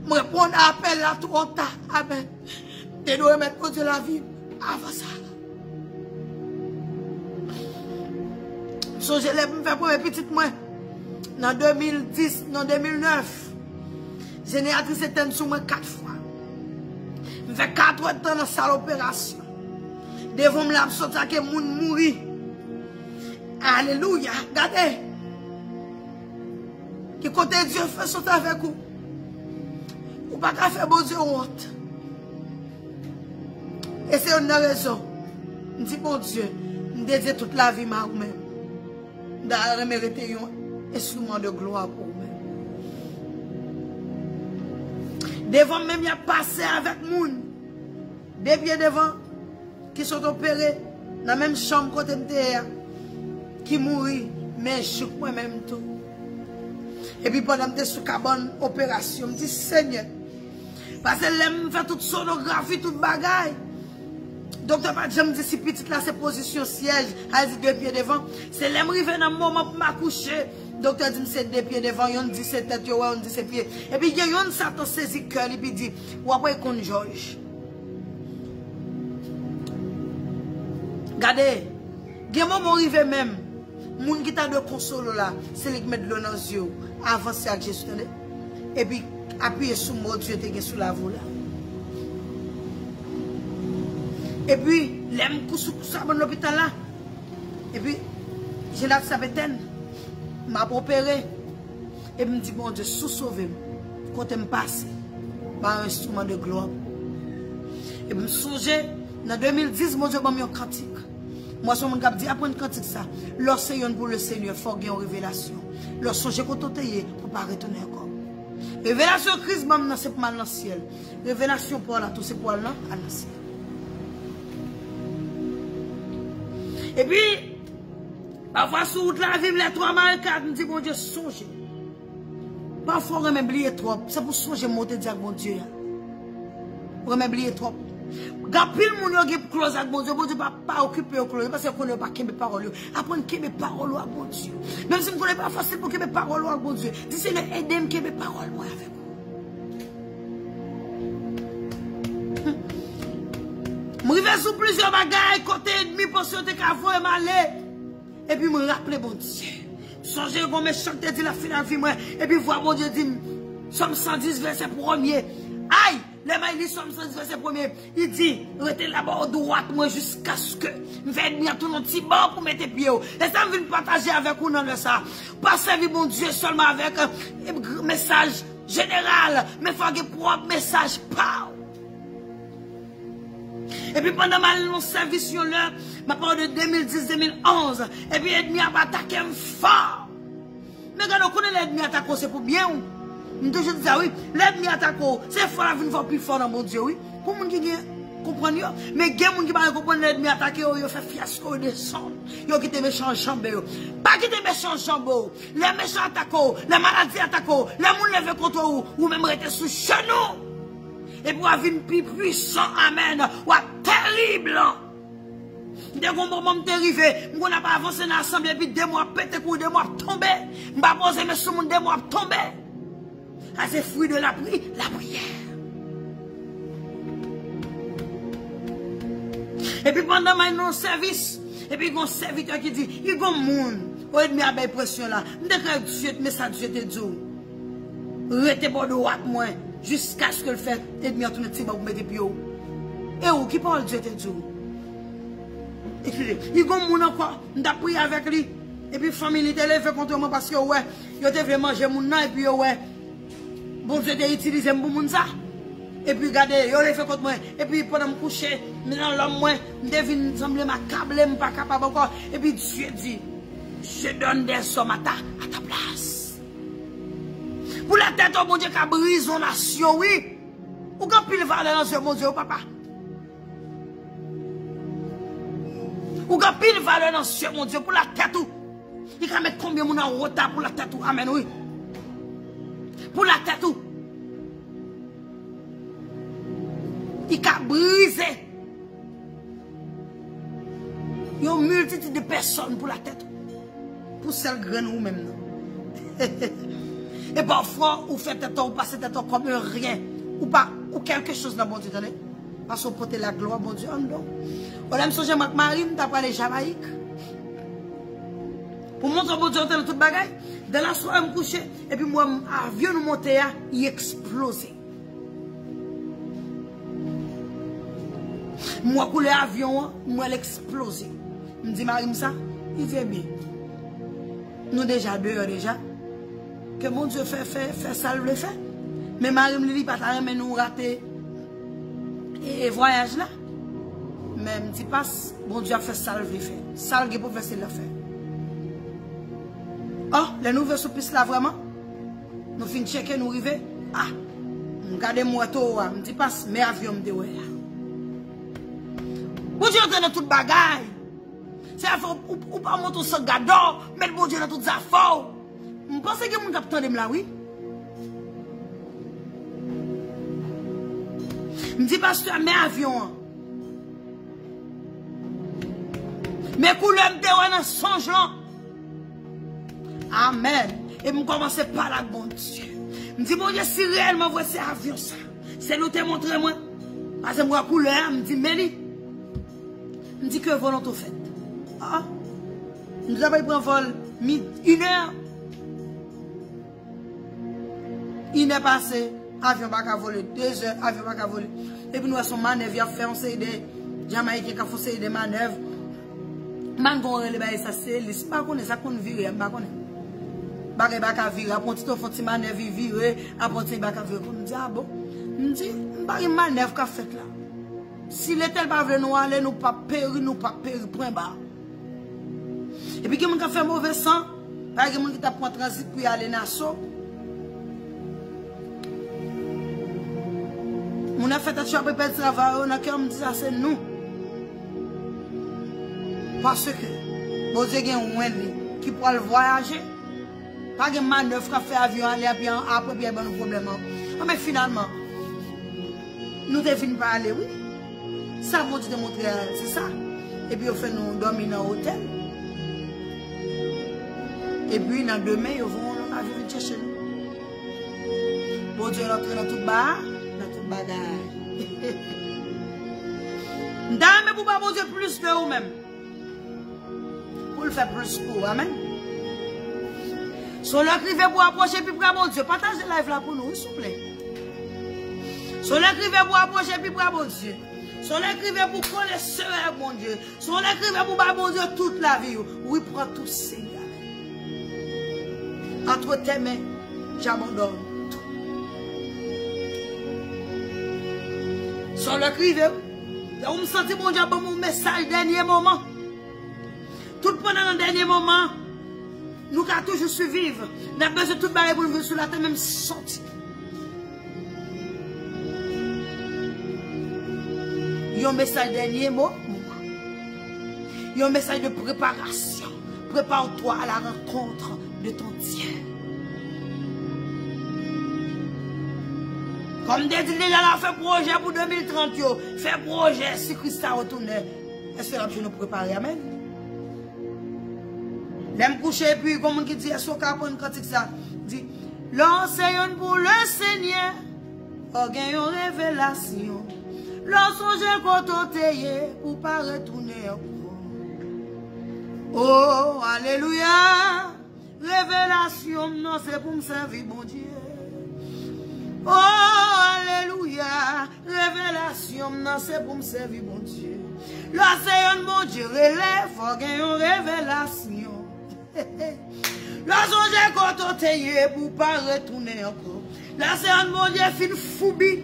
Je réponds à l'appel là trop tard. Amen. Je dois remettre pour Dieu la vie avant ça. So, je l'ai fait pour mes petites moi. En 2010, en 2009. Génératrice était sous moi 4 fois. Je fais 4 ans dans la salle d'opération. Devant me la sortir que moun mourir. Alléluia. Regardez. Qui côté Dieu fait sauter avec vous. Ou pas qu'à faire bon Dieu honte. Et c'est une raison. Je dis bon Dieu, je dédie toute la vie à vous-même. Je mérite un instrument de gloire pour vous-même. Devant même, il y a passé avec moun. Des pieds devant, qui sont opérés dans la même chambre côté de qui mourit, mais je suis moi-même tout. Et puis pendant que je suis cabane opération, je me dis Seigneur, parce que je fais toute sonographie, toute bagaille. Docteur Padje me dit si petite là c'est position siège, elle dit 2 pieds devant. C'est l'arrivée dans le moment pour m'accoucher. Docteur dit c'est 2 pieds devant, on dit c'est tête, on dit c'est pieds. Et puis il y a un Satan saisi cœur, il dit, ou après qu'on Georges. Regardez, il y a un moment arrivé même, moun qui t'a de console là, c'est lui qui met de l'eau dans les yeux, avancer avec Jésus. Et puis appuyer sur mon Dieu, tu es sous la voie là. Et puis, l'aime couche dans l'hôpital là. Et puis, j'ai la sabétaine, m'a opéré. Et me dit, bon Dieu, sauve-moi. Quand je me passe, par un instrument de gloire. Et me songe, en 2010, mon Dieu m'a mis un cantique. Moi, je me dis, apprendre un cantique ça. Lorsque pour le Seigneur, il faut qu'il y ait une révélation. Lorsque j'ai côté, pour ne pas retourner encore. Révélation Christ, c'est pour dans le ciel. Révélation pour là, tout c'est pour là, à le ciel. Et puis, parfois, sur route la vie, les 3 marquades, me dit, mon Dieu, songe. Parfois, on m'oublie trop. C'est pour songer, monter, dire, mon Dieu. On m'oublie trop. Gapil moun yo qui close avec mon Dieu, bon Dieu pas occupé au close parce qu'on ne pas qu'aimer parole. Apprendre qu'aimer parole à bon Dieu. Même si on ne connaît pas facile pour qu'aimer parole à bon Dieu. Dis Seigneur, aidez-moi qu'aimer parole moi avec vous. Je vais sur plusieurs bagailles côté ennemi pour se te cavo et m'aller. Et puis me rappeler bon Dieu. Songez bon méchant te dit la finale vie moi et puis voir bon Dieu dit Somme 110 verset 1er. Aïe. Les maïlis Somme 110 verset 1er, il dit, restez là-bas au droite, moi, jusqu'à ce que je vais tout notre petit bord pour mettre pieds. Et ça me vient partager avec vous dans le ça. Pas servir mon Dieu seulement avec un message général, mais il faut un propre message. Et puis pendant mon service, là, ma parole de 2010-2011, et puis l'ennemi a attaqué fort. Mais quand on connaît l'ennemi attaqué, c'est pour bien. Je toujours dis ça, oui, l'ennemi attaque, c'est fort, la vie ne va plus fort dans mon Dieu, oui. Pour mon qui gagne, Comprenez? Mais il y a des gens qui ne comprennent pas l'ennemi attaquer, ils font fiasco, ils descendent. Ils quittent les méchants chambres. Pas quitter les méchants chambres. Les méchants attaquent, les maladies attaquent, les gens lèvent contre vous, ou même rester sous genou. Et pour avoir une plus puissant, amen, ou terrible. Dès qu'on moment terrible, on n'a pas avancé dans l'assemblée, puis 2 mois pété, 2 mois tombé. Je ne vais pas poser mes sous, 2 mois tombé. C'est fruit de la prière. Et puis pendant mon service, et puis il y a un serviteur qui dit, il y a un monde, où il y a une pression là, je vais Dieu, mais ça Dieu te dit, restez bon de droite moi, jusqu'à ce que le fait, et demi tourne petit pour mettre pied. Et où qui parle Dieu te dit? Écoutez, il y a un monde encore, je vais prier avec lui, et puis famille te lève contre moi parce que ouais, il a fait manger mon nom, et puis ouais, bon Dieu t'a utilisé pour mon ça. Et puis regardez, yo les fait contre moi. Et puis pendant me coucher, maintenant l'homme moi, me devine semble ma câble, me pas capable encore. Et puis Dieu dit, je donne des hommes à ta place. Pour la tête, oh mon Dieu, qui brise nos nations, oui. Ou quand pile valeur dans ce mon Dieu, papa. Ou quand pile valeur dans ce mon Dieu, pour la tête, il va mettre combien de monde en retard pour la tête, amen, oui. Pour la tête, il a brisé. Il y a une multitude de personnes pour la tête. Pour celle graine ou même. Et parfois, vous faites tête, vous passez tête comme rien. Ou pas, ou quelque chose dans bon Dieu. Parce que vous portez la gloire, bon Dieu. Non. Voilà, je me souviens que Marie m'a parlé Jamaïque. Pour montrer bon Dieu, dans toute bagaille. Dans la soirée, je me couche. Et puis moi, l'avion nous montait, il explosait. Moi, pour l'avion, moi, l'explosé. Je me dis, Marie, ça, il vient bien. Nous déjà dehors déjà. Que mon Dieu fait ça, le fait. Mais Marie me dit, pas mais nous rater et voyage là. Mais je me dis pas, mon Dieu a fait ça, le fait. Ça, le pour faire ça, le fait. Oh, les nouvelles sous piste là, vraiment. Nous finissons de checker, nous arrivons. Ah, regardez moi tout, je me dis pas, mais avion me dit, ouais. Bon Dieu dans toute bagaille. C'est affaire ou pas monter son gado, mettre bon Dieu dans toutes affaires. Je pense que mon capitaine de là, oui. Je me dis pas si tu as mes avions. Mais couleurs me dans songe là. Amen. Et je commence par la bon Dieu. Je me dis, bon Dieu, si réellement voici avion ça, c'est nous te montrer moi. Parce que moi couleur, me dit, Mélie. Je me dis que volonté fait. Ah, nous avons pris un vol 1 heure. Il est passé, avion pas qu'à voler, 2 heures, avion pas qu'à voler. Et puis nous avons manœuvre, il a fait, on sait des Jamaïcains qui ont fait des manœuvres. Mangon, ça c'est, il pas qu'on ça qu'on vire, pas qu'on est. Bagay pas qu'à virer, après on fait manœuvre, virer, après on pas qu'à virer. On me dit, ah bon, on me dit, bagay manœuvre qu'a fait là. Si l'étel pas venu nous aller, nous pas périr, point bas. Et puis, quelqu'un qui a fait mauvais sang, par exemple, qui t'a pris un transit pour aller dans l'assaut. On a fait un choix pour faire le travail, on a dit ça, c'est nous. Parce que, vous avez un qui pourra le voyager, pas de manœuvre qui a fait avion, aller après, bien, bon problème. Mais finalement, nous devons pas aller, oui. Ça, mon Dieu, montrer, c'est ça. Et puis, on fait nous dormir dans l'hôtel. Et puis, dans demain, ils vont venir chercher nous. Bon Dieu, rentre dans tout bas, dans tout bagage. Dame, pour pas bon Dieu plus que vous-même. Pour le faire plus pour vous, amen. Si on l'écrivait pour approcher, puis pour bon Dieu, partagez la live là pour nous, s'il vous plaît. Si on l'écrivait pour approcher, puis pour bon Dieu. Si on l'écrivait pour connaître mon Dieu. Si on l'écrivait pour bon Dieu toute la vie. Oui, prends tout Seigneur. Entre tes mains, j'abandonne tout. Si on l'écrivait, on me sentit mon Dieu pour mon message dernier moment. Tout pendant le dernier moment, nous avons toujours survivre. Nous avons besoin de tout barrer pour nous sur la terre, même sortir. un message dernier mot. Un message de préparation. Prépare-toi à la rencontre de ton Dieu. Comme déjà là, fait projet pour 2030, fait projet si Christ a retourné. Est-ce que je nous préparer? Amen. L'aime coucher, puis comme on dit, est-ce qu'on a une critique ça? Dit, l'enseigne pour le Seigneur, il y a une révélation. Lorsque j'ai côté pour pas retourner encore. Oh, alléluia. Révélation, non, c'est pour me servir, mon Dieu. Oh, alléluia. Révélation, non, c'est pour me servir, mon Dieu. L'océan, mon Dieu, relève, faut qu'il y ait une révélation. Lorsque j'ai côté pour pas retourner encore. L'océan, mon Dieu, fin foubi.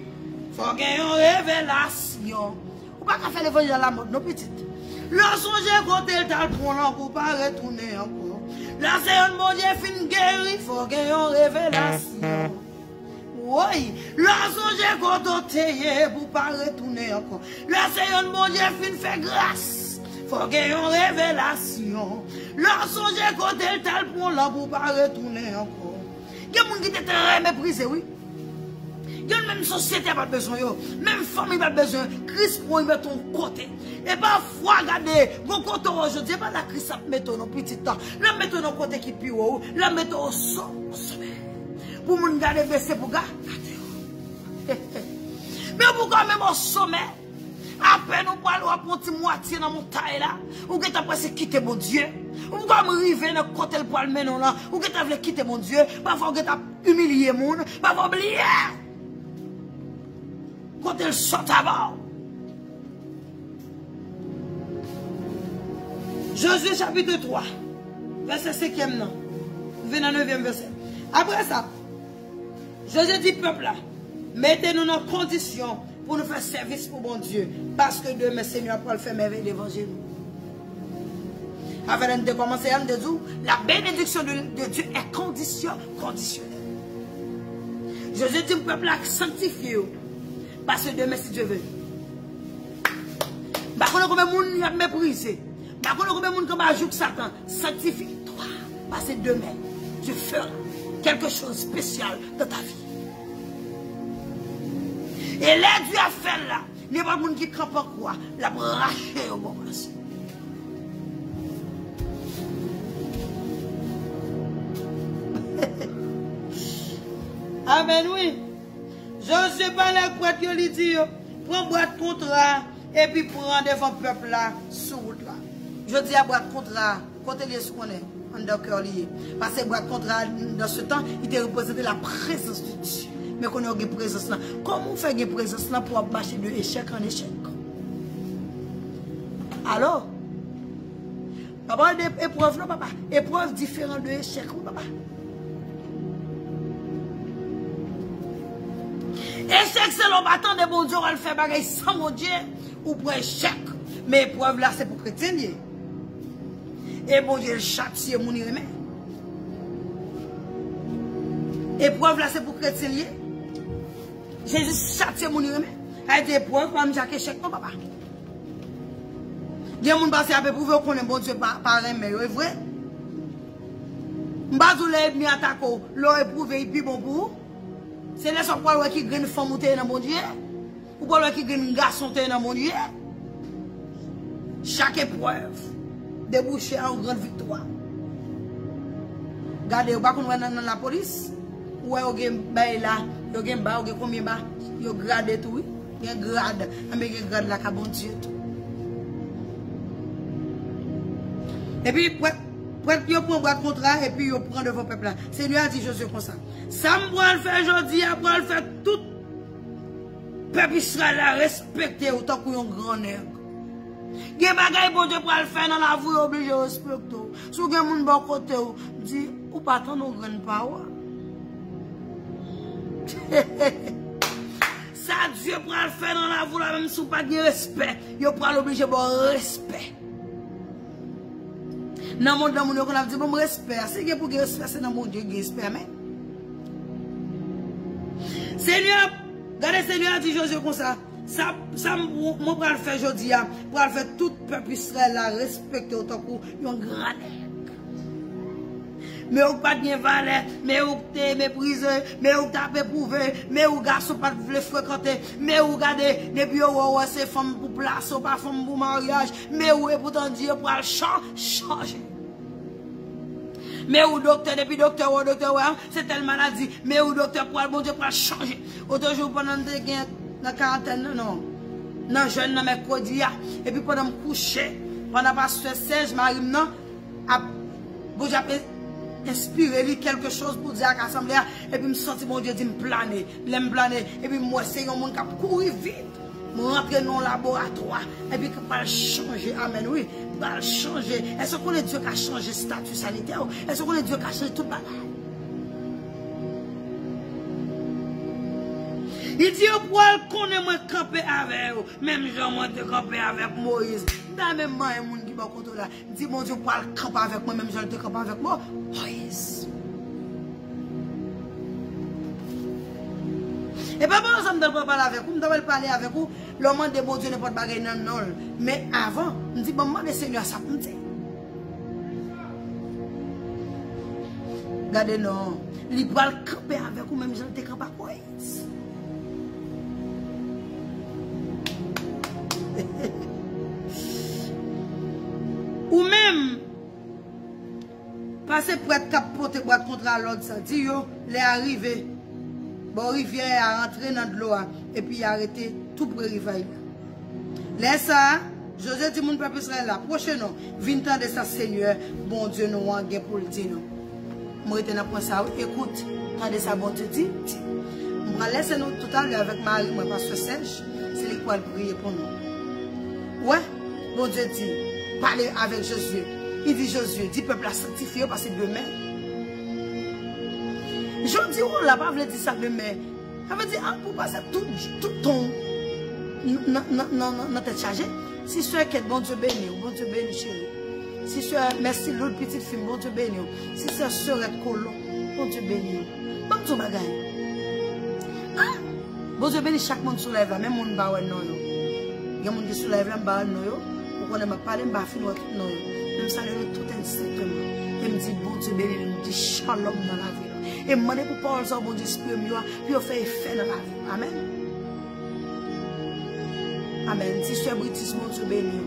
Faut qu'il y ait une révélation. Ou pas qu'à faire l'évangile à la mode, nos petites. Lorsque j'ai côté le tal pour pas retourner encore. L'océan, mon Dieu, fin guéri. Faut qu'il y ait une révélation. Oui, lorsque j'ai côté pour pas retourner encore. L'océan, mon Dieu, fin fait grâce. Faut qu'il y ait une révélation. Lorsque j'ai côté le tal pour pas retourner encore. Il y a des gens qui étaient très méprisés, oui. Il y a même société pas besoin, même famille pas besoin. Christ pour y mettre ton côté. Et parfois, regardez, mon côté aujourd'hui, pas la Christ a mettre nos petits temps. La mettre nos côté qui pire, la mettre au sommet. Pour nous garder baisser pour garder. Mais pourquoi même au sommet? Après nous parlons à petit moitié dans mon taille là, ou que tu as presque quitté mon Dieu. Ou pourquoi me river dans le côté le poil maintenant là, ou que tu as voulu quitter mon Dieu, parfois que tu as humilié mon, parfois oublié. Quand elle saute à bord. Josué chapitre 3, verset 5e, non. Venez à 9e verset. Après ça, Josué dit peuple là, mettez-nous dans condition pour nous faire service pour mon Dieu. Parce que demain, Seigneur, pour le faire merveille l'évangile. Avant de commencer à me dire, la bénédiction de Dieu est conditionnelle. Josué dit peuple là, sanctifiez-vous. Parce que demain, si Dieu veut. Par contre, combien de monde a méprisé. Par contre, combien de monde a joué Satan. Sanctifie-toi. Parce que demain, Dieu fera quelque chose de spécial dans ta vie. Et là, Dieu a fait là. Il n'y a pas de monde qui craint pas quoi. La braché au moment. Amen, oui. Je ne sais pas la boîte que lui dit, prends boîte contrat et puis prends devant le peuple là, sur route là. Je dis à boîte contrat, côté les souvenirs, en d'accord lié. Parce que boîte contrat, dans ce temps, il te représenté la présence de Dieu. Mais qu'on a une présence là. Comment on fait une présence là pour marcher de échec en échec? Alors, papa, des épreuves, non, papa. Épreuves différentes de échec, papa. Échec, c'est l'homme attend de bon Dieu, on va le faire bagaille sans mon Dieu, ou pour échec. Mais épreuve là, c'est pour chrétien. Et bon Dieu, le châtier, mon irmé. Épreuve là, c'est pour chrétien. Jésus châtier, mon irmé. Elle dit épreuve, pas me dire échec, non, papa. Il y a des gens qui ont prouvé qu'on est bon Dieu par un meilleur, c'est vrai? Mbazou l'a mis à ta co, l'ont éprouvé, et puis bon pour vous. C'est là qu'on qui gagne une femme dans mon Dieu. Ou pas qui gagne un garçon dans mon Dieu. Chaque épreuve débouche à une grande victoire. Regardez, vous ne dans la police. Ou vous avez là, vous avez combien de vous avez gradé tout. Vous avez grade. Vous avez grade là, bon Dieu. Et puis, vous prenez un contrat et puis vous prenez devant le peuple. Seigneur a dit Josué comme ça. Ça me va le faire aujourd'hui, après le faire tout. Le peuple Israël a respecté autant qu'un grand nègre. Il y a des bagages bon Dieu pour le faire dans la vie, obligé de respecter. Si vous avez un bon côté, dit, ou pas tant de grande parole. Ça, Dieu pour le faire dans la vie, même si vous n'avez pas de respect, il prend l'obligé de respect. Dans le monde, on a dit, bon, respect. C'est pour que respect, c'est dans le monde, Dieu, respect. Amen. Seigneur, regardez, Seigneur a dit Josué comme ça. Ça, moi, pour le faire aujourd'hui, pour le faire tout peuple Israël, respecter autant que un grand nègre. Mais ou pas de valeur, mais ou t'es méprisé, mais ou t'as éprouvé, mais ou garçon pas de fréquenter, mais ou regardez, depuis ou c'est femme pour place, ou pas femme pour mariage, mais ou et pourtant Dieu pour le changer. Mais ou docteur, depuis docteur, c'est telle maladie, mais ou docteur pour le bon Dieu pour le changer. Autre jour pendant la quarantaine, non. Non, jeune, non, mercredi, et puis pendant me coucher, pendant pasteur Serge, Marie, non, bon, j'ai inspiré quelque chose pour dire à l'assemblée, et puis me sentir mon Dieu dit me planer, et puis moi, c'est un monde qui a couru vite, me rentrer dans le laboratoire, et puis qui va changer, amen, oui, va changer. Est-ce qu'on est Dieu qui a changé le statut sanitaire? Est-ce qu'on est Dieu qui a changé tout le bagage? Il dit, pour qu'on ait campé avec vous, même Jean moi te campé avec Moïse. Dans même moi, il y a des gens qui vont contrôler. Il dit, mon Dieu, pour camper avec moi, même Jean te campé avec moi, Moïse. Et pas bon, ça me donne pas parler avec vous, je dois parler avec vous. L'homme de bon Dieu n'est pas de bagaille non. Mais avant, je dis, bon, moi, le Seigneur, ça me dit. Regardez, non. Il va camper avec vous, même Jean te campé avec Moïse. Ou même passer pour être capoté boîte contre l'autre, ça dit yo, les arrivé, bon rivière a rentré dans de l'eau et puis il a arrêté tout pour rivière. Laisse ça, José dit mon peuple Israël là, prochainement, vient temps de sa Seigneur, bon Dieu nous en guerre pour le dire non. Moi j'étais dans point ça, écoute, tant de ça bon Dieu dit. On va laisser nous tout à l'heure avec Marie, moi pasteur Serge, c'est lui qui va prier pour nous. Ouais, bon Dieu dit, parlez avec Josué. Il dit Josué, dit peuple à sanctifier parce que demain. Je dis, on l'a pas voulu dire ça demain. Ça veut dire, pour passer tout ton dans tête chargée. Si c'est que bon Dieu béni, bon Dieu béni chérie. Si c'est merci l'autre petite fille, bon Dieu béni. Si c'est sœurette colon, bon Dieu béni. Bon Dieu bagaille. Ah, bon Dieu béni chaque monde soulève là, même monde ba non yo. Il y a des gens qui soulèvent là, ba non yo. Pour qu'on ait parlé, m'a fait non yo. Même ça le tout instinctivement. Et me dit bon Dieu béni, me dit shalom dans la vie. Et me demande pour parler ça bon Dieu esprit mieux, puis on fait effet dans la vie. Amen. Amen. Si c'est British, bon Dieu béni.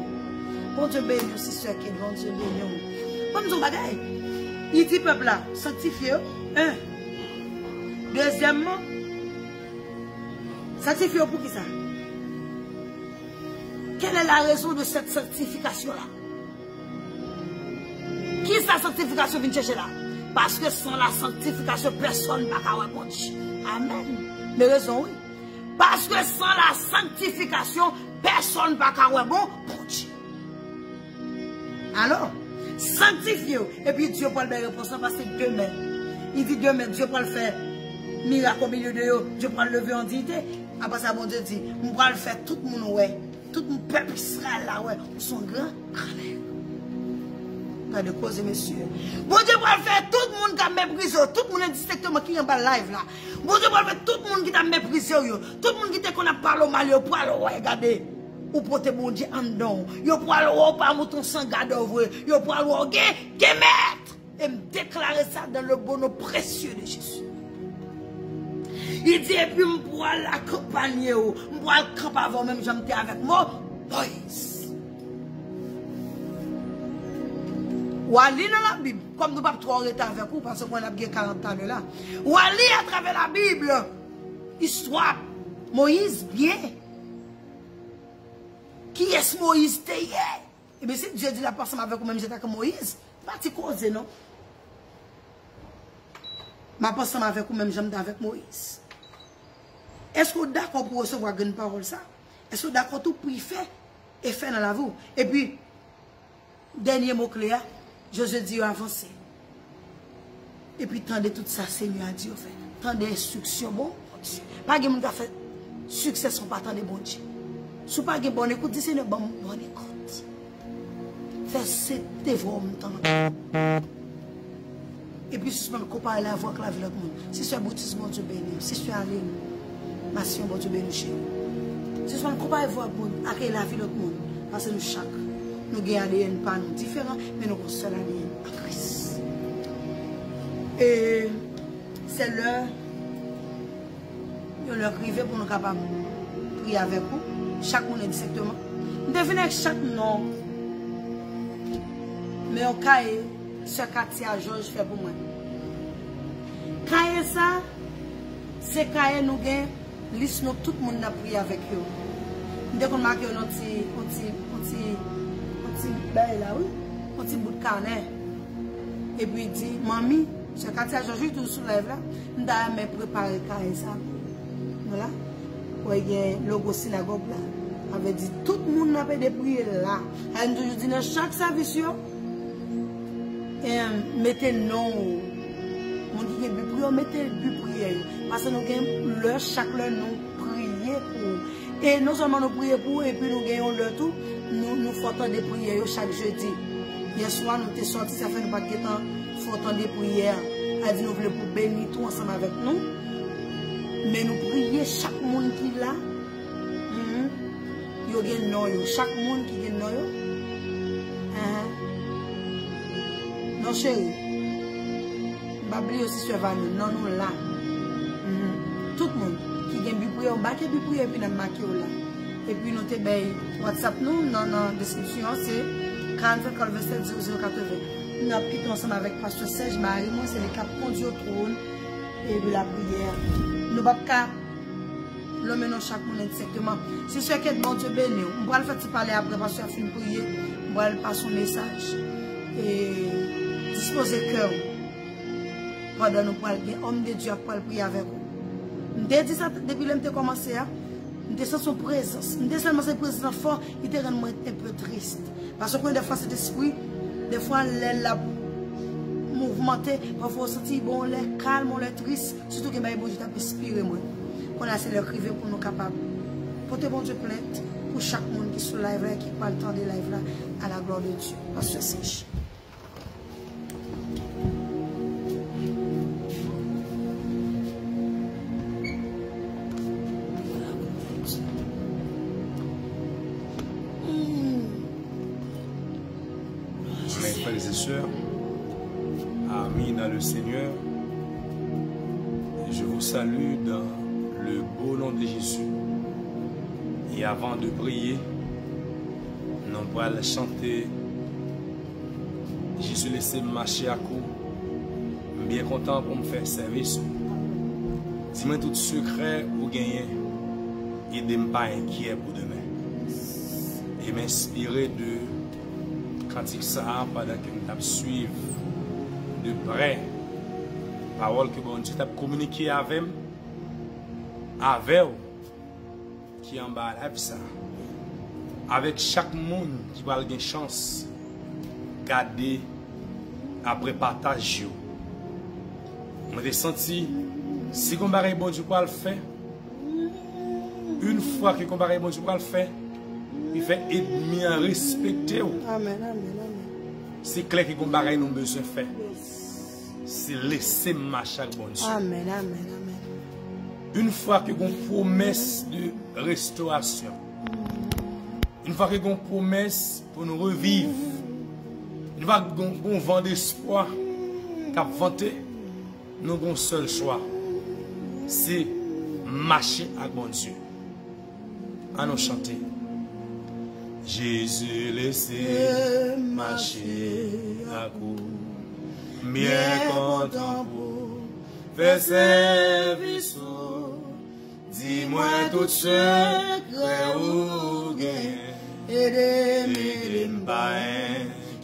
Bon Dieu béni, si c'est qui bon Dieu béni. Comme son bagaille. Il dit peuple là, sanctifié. Un. Deuxièmement, sanctifié pour qui ça? Quelle est la raison de cette sanctification-là? Qui est sa sanctification vient chercher là? Parce que sans la sanctification, personne ne va répondre. Amen. Mais raison, oui. Parce que sans la sanctification, personne ne va répondre. Alors, sanctifiez. Et puis Dieu peut le répondre parce que demain, il dit demain, Dieu peut le faire. Miracle au milieu de eux, Dieu peut le lever en dignité. Après ça, mon Dieu dit, on va le faire tout le monde, ouais. Tout le peuple Israël là, ouais. Son grand crâne. De cause, monsieur. Bon Dieu va faire tout le monde qui a méprisé, tout le monde indistinctement qui est en bas live là. Bon Dieu va faire tout le monde qui t'a méprisé, tout le monde qui t'a qu'on a parlé au mal, pour aller regarder. Ou pour te bon Dieu en dedans. Yo pour aller pas mouton sans garde ouvrir. Yo pour aller mettre. Et me déclarer ça dans le bon nom précieux de Jésus. Il dit, et puis je pourrais l'accompagner, je pourrais le camper avant même, j'étais avec moi. Boys. Ou aller dans la Bible, comme nous ne pouvons pas trop arrêter avec vous, parce qu'on a bien 40 ans là. Ou aller à travers la Bible, histoire, Moïse bien. Qui est Moïse hier? Et bien si Dieu dit la personne avec vous-même, j'étais avec Moïse, pas de cause, non? Ma personne avec vous-même, j'étais avec Moïse. Est-ce que vous êtes d'accord pour recevoir une parole ça? Est-ce que vous êtes d'accord tout pour y faire et faire dans la vie? Et puis, dernier mot clair, Josué dit avancer. Et puis, tendez tout ça, Seigneur a dit, fait. Tendez instruction, bon Dieu. Pas de monde qui a fait succès sans pas tendre bon Dieu. Si pas de bonne écoute, dis Seigneur, bonne écoute. Fais cette voix en temps. Et puis, si je me compare la voix que la vie de l'autre monde, si c'est un boutisme, bon Dieu béni. Si c'est un ligne, ma si bon Dieu béni chez vous. C'est soit comparer voir pour accueillir la vie de l'autre monde. Parce que nous chaque, nous avons ADN pas nous différents, mais nous avons seul ADN en Christ. Et c'est l'heure de leur priver pour nous capables de prier avec vous. Chaque monde exactement. Nous devons avec chaque nom. Mais au cas ce Katia Georges fait pour moi. Quand ça, c'est quand nous avons liste tout le monde a prié avec eux. Dès qu'on marque un petit bout de carnet. Et puis il dit, mamie, ce Katia Georges tout sous lèvre là, nous avons préparé ça. Voilà. Il y a le logo synagogue là. Avait dit tout le monde n'a pas de prier là. Elle nous dit dans chaque service, mettez non. On dit que prier, mettez le prier. Parce que nous avons leur chaque leur nous prier pour. Et non seulement nous prier pour, et puis nous gagnons leur tout, nous faisons des prières chaque jeudi. Hier soir, nous sommes sortis, ça fait nous pas de temps, faisons des prières. Elle dit nous voulons pour bénir tout ensemble avec nous. Mais nous prions chaque monde qui est là. Yo gen non yo. Chaque monde qui gen non yo. Non chérie. Babli aussi sur nous. Non nous là. Tout le monde qui gen bu prier, on batte bu prier et puis nous marqué là. Et puis nous te bay WhatsApp nous dans la description c'est 47 47 0080. Nous avons quitté ensemble avec Pasteur Serge Marie. Moi c'est les cap conduit au trône et de la prière. Nous pas qu'à l'homme non chaque monde exactement. Si ce que bon Dieu béni, on va le faire parler après parce que fin prier, on va le passer son message et disposer cœur. Pendant nous parler, homme de Dieu pour prier avec vous. Nous dit ça depuis que j'ai commencé à nous sens son présence. Nous seulement cette présence fort, il te rend un peu triste parce que des fois cet esprit, des fois la mouvementé, parfois on sentit bon, l'air calme, l'air triste, surtout que bon Dieu t'a inspiré moi. On a essayé de priver pour nous capables. Portez bon Dieu plainte pour chaque monde qui est sur live là, qui parle le temps de live là, à la gloire de Dieu. Pasteur Serge. Mes frères et sœurs, amis dans le Seigneur, je vous salue dans le beau nom de Jésus. Et avant de prier, nous allons chanter Jésus laissé marcher à coup. Bien content pour me faire service. Dis-moi tout secret ou gagner et de ne pas inquiet pour demain. Et m'inspirer de cantique ça pendant que nous suivons de près parole que bon Dieu t'a communiqué avec vous qui en bas la vie ça avec chaque monde qui va avoir une chance garder après partage yo. On a senti si comparé bon Dieu quoi le fait une fois que comparé bon Dieu quoi le fait il fait ennemi à respecter. Amen, amen, amen. C'est clair que comparé nous besoin faire. C'est laisser marcher avec bon Dieu. Amen, amen, amen. Une fois que vous promesse de restauration, une fois que vous promesse pour nous revivre, une fois que vous vent d'espoir, qu'à vanter, nous avons un seul choix, c'est marcher avec bon Dieu. À nous chanter. Jésus laissez marcher à coup. Bien content pour faire service. Dis-moi tout ce que vous gagnez. Et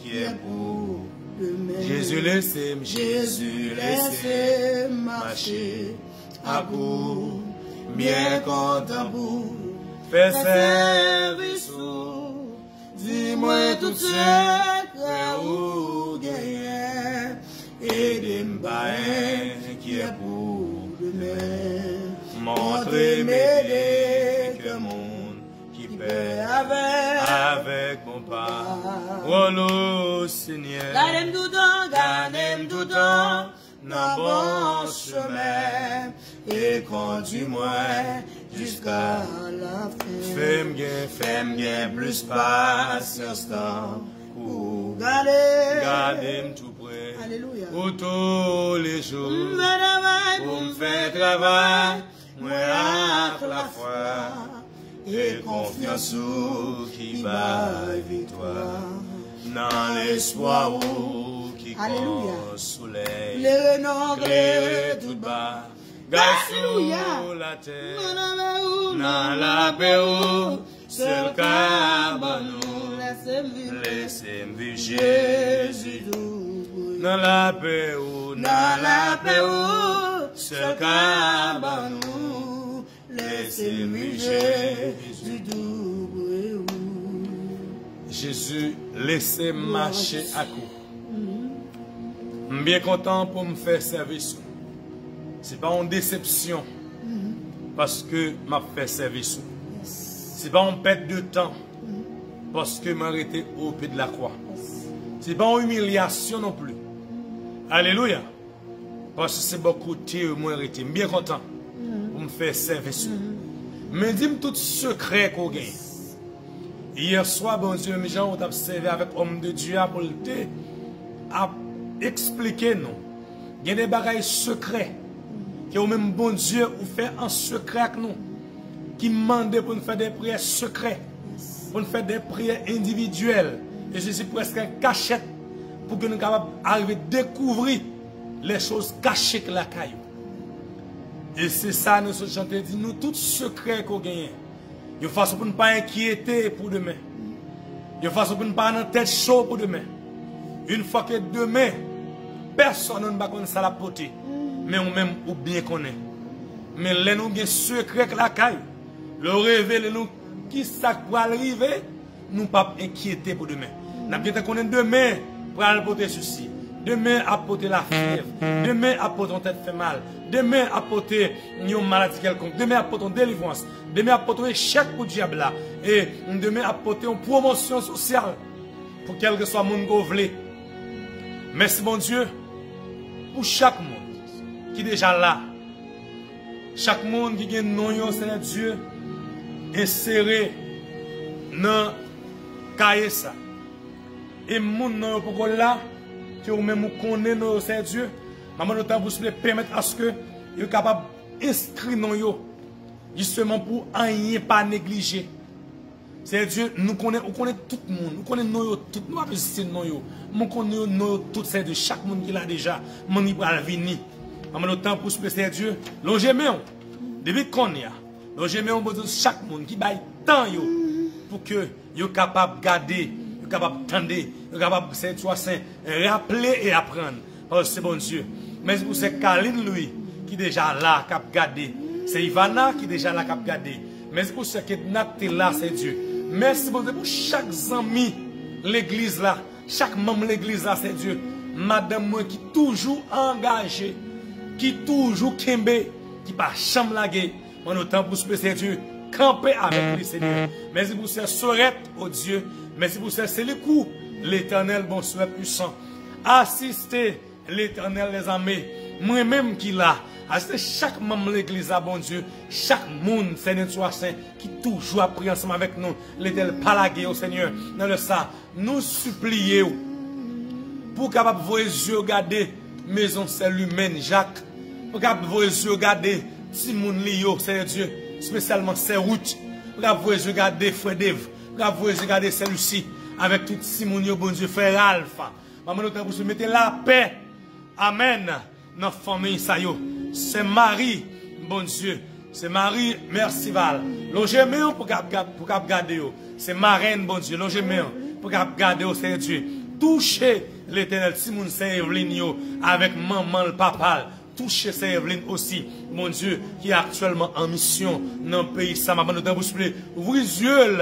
qui est pour demain. Jésus laissez marcher à bout. Bien content pour faire service. Dis-moi tout ce que vous gagnez. Et des qui est pour demain. Montrez-moi que monde qui paie avec mon pas. Oh le Seigneur, gardez-moi tout temps, dans bon chemin, et conduis-moi jusqu'à la fin. Femme gain plus patience pour garder tout près. Alléluia. Pour tous les jours, pour me faire travail, moi avec la foi et confiance qui va victoire. Dans l'espoir qui compte soleil, les renombrés tout bas, sur la terre, dans la paix, seul cabanon, laissez-moi vivre Jésus. Dans la paix, seul cabanon, laissez-moi vivre Jésus. Jésus, laissez marcher à coup. Je suis bien content pour me faire service. Ce n'est pas une déception parce que je fais service. Ce n'est pas une perte de temps parce que je arrêté au pied de la croix. Ce n'est pas une humiliation non plus. Alléluia. Parce que c'est beaucoup de temps que je arrêté. Je suis bien content pour me faire service. Mais dis-moi tout secret qu'on gagne. Hier soir, bon Dieu, mes gens ont observé avec homme de Dieu pour le expliquer nous. Il y a des bagailles secrets que même bon Dieu ou fait en secret avec nous. Qui demande pour nous faire des prières secrètes, pour nous faire des prières individuelles. Et je suis presque en cachette pour que nous capables d'arriver à découvrir les choses cachées que la caillou. Et c'est ça, nous sommes dit, nous, tout secret qu'on gagne. Il faut pour ne pas inquiéter pour demain. Il faut pour ne pas avoir tête chaud pour demain. Une fois que demain, personne ne va connaître ça la portée. Mais on même ou bien connaît. Mais là nous avons secret que la caille. Le révéler nous qui ça pour arriver, nous pas inquiéter pour demain. Nous avons connaître demain pour apporter ceci. Demain apporter la fièvre. Demain apporter une tête fait mal. Demain apporter une maladie quelconque. Demain apporter une délivrance. Demain apporter un échec pour le diable là. Et demain apporter une promotion sociale pour quel que soit le monde qu'on veut. Merci mon Dieu pour chaque monde qui est déjà là. Chaque monde qui a un nom, Seigneur Dieu, inséré dans le cahier ça. Et mon nom pour là, que vous même connaissez nos Seigneur Dieu, maman le temps pour permettre à ce que vous soyez capable d'inscrire nos yo, justement pour rien pas négliger. Seigneur Dieu, nous connaissons tout le monde, nous connaissons nos tout, nous avons visité nos yo, nous connaissons nos tout Seigneur Dieu, chaque monde qui l'a déjà, mon il va venir. Maman le temps pour Seigneur Dieu, l'ongéméon, depuis qu'on y a, l'ongéméon besoin chaque monde qui baille tant yo pour que yo capable garder, yo capable tendre, yo capable c'est toi saint, rappeler et apprendre. Parce que c'est bon Dieu. Mais pour c'est Kaline lui qui déjà là cap garder, c'est Ivana qui déjà là cap garder. Mais pour ce qui est là c'est Dieu. Merci bon Dieu pour chaque ami l'église là, chaque membre l'église là c'est Dieu. Madame moi qui toujours engagée, qui toujours kembe, qui pas chambre lagué, en autant pour ce Dieu, camper avec le Seigneur. Merci pour ce sorette au Dieu. Merci pour ce c'est le coup, l'Éternel bon souhait puissant. Assistez l'Éternel les amis, moi-même qui là, assistez chaque membre de l'église à bon Dieu, chaque monde, Seigneur soit saint, qui toujours a prié ensemble avec nous, l'Éternel palagué au Seigneur, dans le sang, nous supplions pour capable voir les yeux regarder maison celle humaine Jacques, pour capable voir les yeux regarder Simon Lio, Seigneur Dieu, spécialement ses routes, pour capable voir les yeux regarder Frère Dave, pour capable voir les yeux regarder celle-ci, avec tout Simon Lio, bon Dieu, Frère Alpha. Maman, nous pour se mettre la paix. Amen. Dans la famille, ça y est. C'est Marie, bon Dieu. C'est Marie, merci Val. L'ongéméon pour garder. C'est Marraine, bon Dieu. L'ongéméon pour garder, Seigneur Dieu. Touchez l'Éternel, Simon Saint-Evelyne, avec maman, le papa. Touchez Saint-Evelyne aussi, mon Dieu, qui est actuellement en mission dans le pays. Ça m'a demandé de vous supplier. Ouvrez les yeux,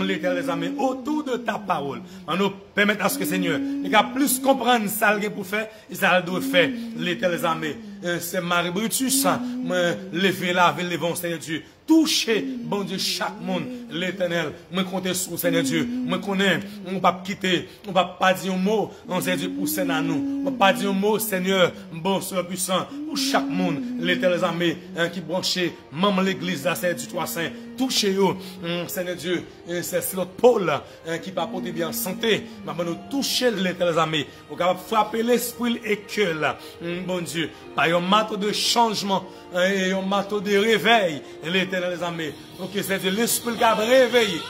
l'Éternel, les amis, autour de ta parole. On nous permettre à ce que Seigneur, il y a plus comprendre ça pour faire, et ça doit faire, l'Éternel, les amis. C'est Marie Brutus, lever la ville, les vents, Seigneur Dieu. toucher, bon Dieu, chaque monde, l'Éternel. Moi, compte sur Seigneur Dieu. Moi, connais, on ne va pas quitter, on ne va pas dire un mot, on Seigneur Dieu, pour Seigneur nous. On ne va pas dire un mot, Seigneur, bon, Seigneur puissant, pour chaque monde, l'Éternel armé, qui branché, même l'église, là, Seigneur Dieu, toi saint, touchez-vous, Seigneur Dieu, c'est l'autre pôle, qui va porter bien en santé, mais nous toucher l'Éternel armé, on va frapper l'esprit et que là, bon Dieu, par un marteau de changement, et un marteau de réveil, l'Éternel armé, pour que c'est l'esprit qui a réveillé.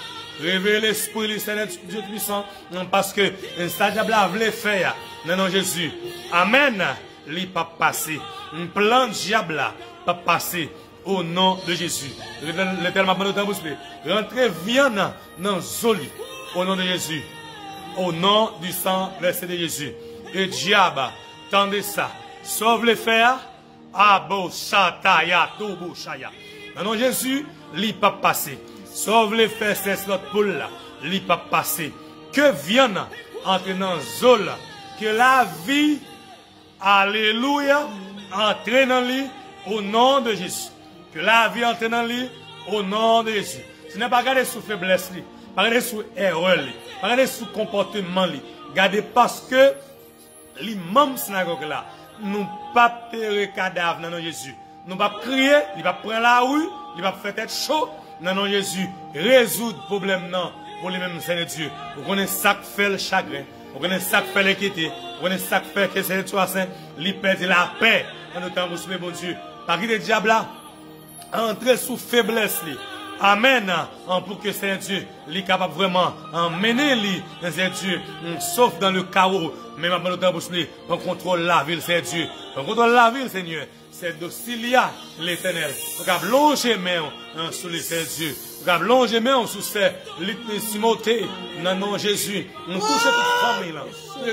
Réveillez l'esprit, le Seigneur Dieu puissant, parce que ça diable a voulu faire. Non, non, Jésus. Amen. Il pas passer. Un plan diable pas passer au nom de Jésus. L'Éternel m'a demandé de rentrer viande dans Zoli. Au nom de Jésus. Au nom du sang versé de Jésus. Et diable, tendez ça. Sauve les fers. Abo Shataya Tobo Shaya. Non, non, Jésus, il pas passer. Sauve les fers, c'est notre poule là. Il pas passer. Que vienne entrer dans Zol. Que la vie, alléluia, entre dans lui au nom de Jésus. Que la vie entre dans lui au nom de Jésus. Ce n'est pas regarder sous faiblesse, pas regarder sous erreur, pas regarder sous comportement. Regardez parce que les mêmes synagogues là, nous pas terrer cadavre dans Jésus. Nous pas crier, il va prendre la rue, il va faire tête chaud. Non, non, Jésus, résoudre le problème non, pour les mêmes Seigneur Dieu. Vous connaissez ça qui fait le chagrin, vous connaissez ça qui fait l'inquiétude, vous connaissez ça qui fait que Seigneur Dieu Saint, il perd la paix en nous temps, vous bon Dieu. Par qui le diable là, entrer sous faiblesse. Amen. Pour que Seigneur Dieu, il est capable vraiment d'emmener Seigneur Dieu, sauf dans le chaos. Mais maintenant, nous temps, on contrôle la ville, Seigneur Dieu. On contrôle la ville, Seigneur. C'est d'Auxilia l'Éternel. On va longer main sur les Dieu. On va longer main sur ces Timothée. Non, non, Jésus. On touche toute famille là.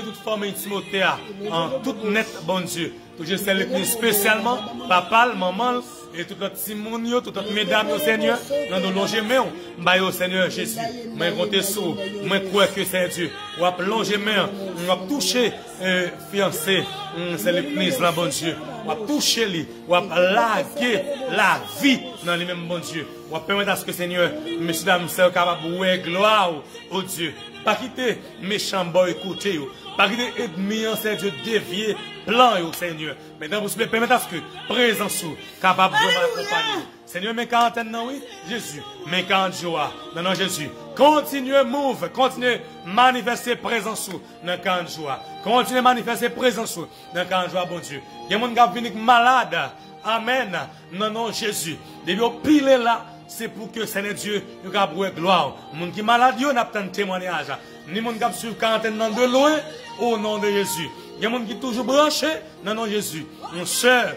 Toute famille Timothée en toute nette, bon Dieu. Touche celle spécialement, papa, maman, et tout notre Simonio, toutes notre mesdames, au Seigneur. Dans nos longer main, bah au Seigneur Jésus. Moi, comptez sur, moi, crois que c'est Dieu. On va longer main, on va toucher, fiancé, c'est l'église là, bon Dieu. On va toucher lui, on va laguer la vie dans les mêmes bon Dieu. On va permettre à ce que Seigneur, messieurs, dames, c'est capable de gloire au Dieu. Pas quitter méchant boy écouter, pas quitter ennemi, c'est Dieu dévier plan au Seigneur. Maintenant, vous pouvez permettre à ce que présence capable de m'accompagner. Seigneur, mais quarantaine, non, oui, Jésus, mais 40 jours, non, non, Jésus, continuez move, continuez manifester présence dans 40 jours, continuez manifester présence dans 40 jours, bon Dieu. Il y a des gens qui viennent malades, amen, non, non, Jésus, depuis au pile là, c'est pour que Seigneur Dieu, nous avons gloire. Les gens qui sont malades, nous avons un témoignage. Les gens qui sont sur quarantaine de loin, au nom de Jésus. Il y a des gens qui sont toujours branchés, non, non, Jésus. Mon cher,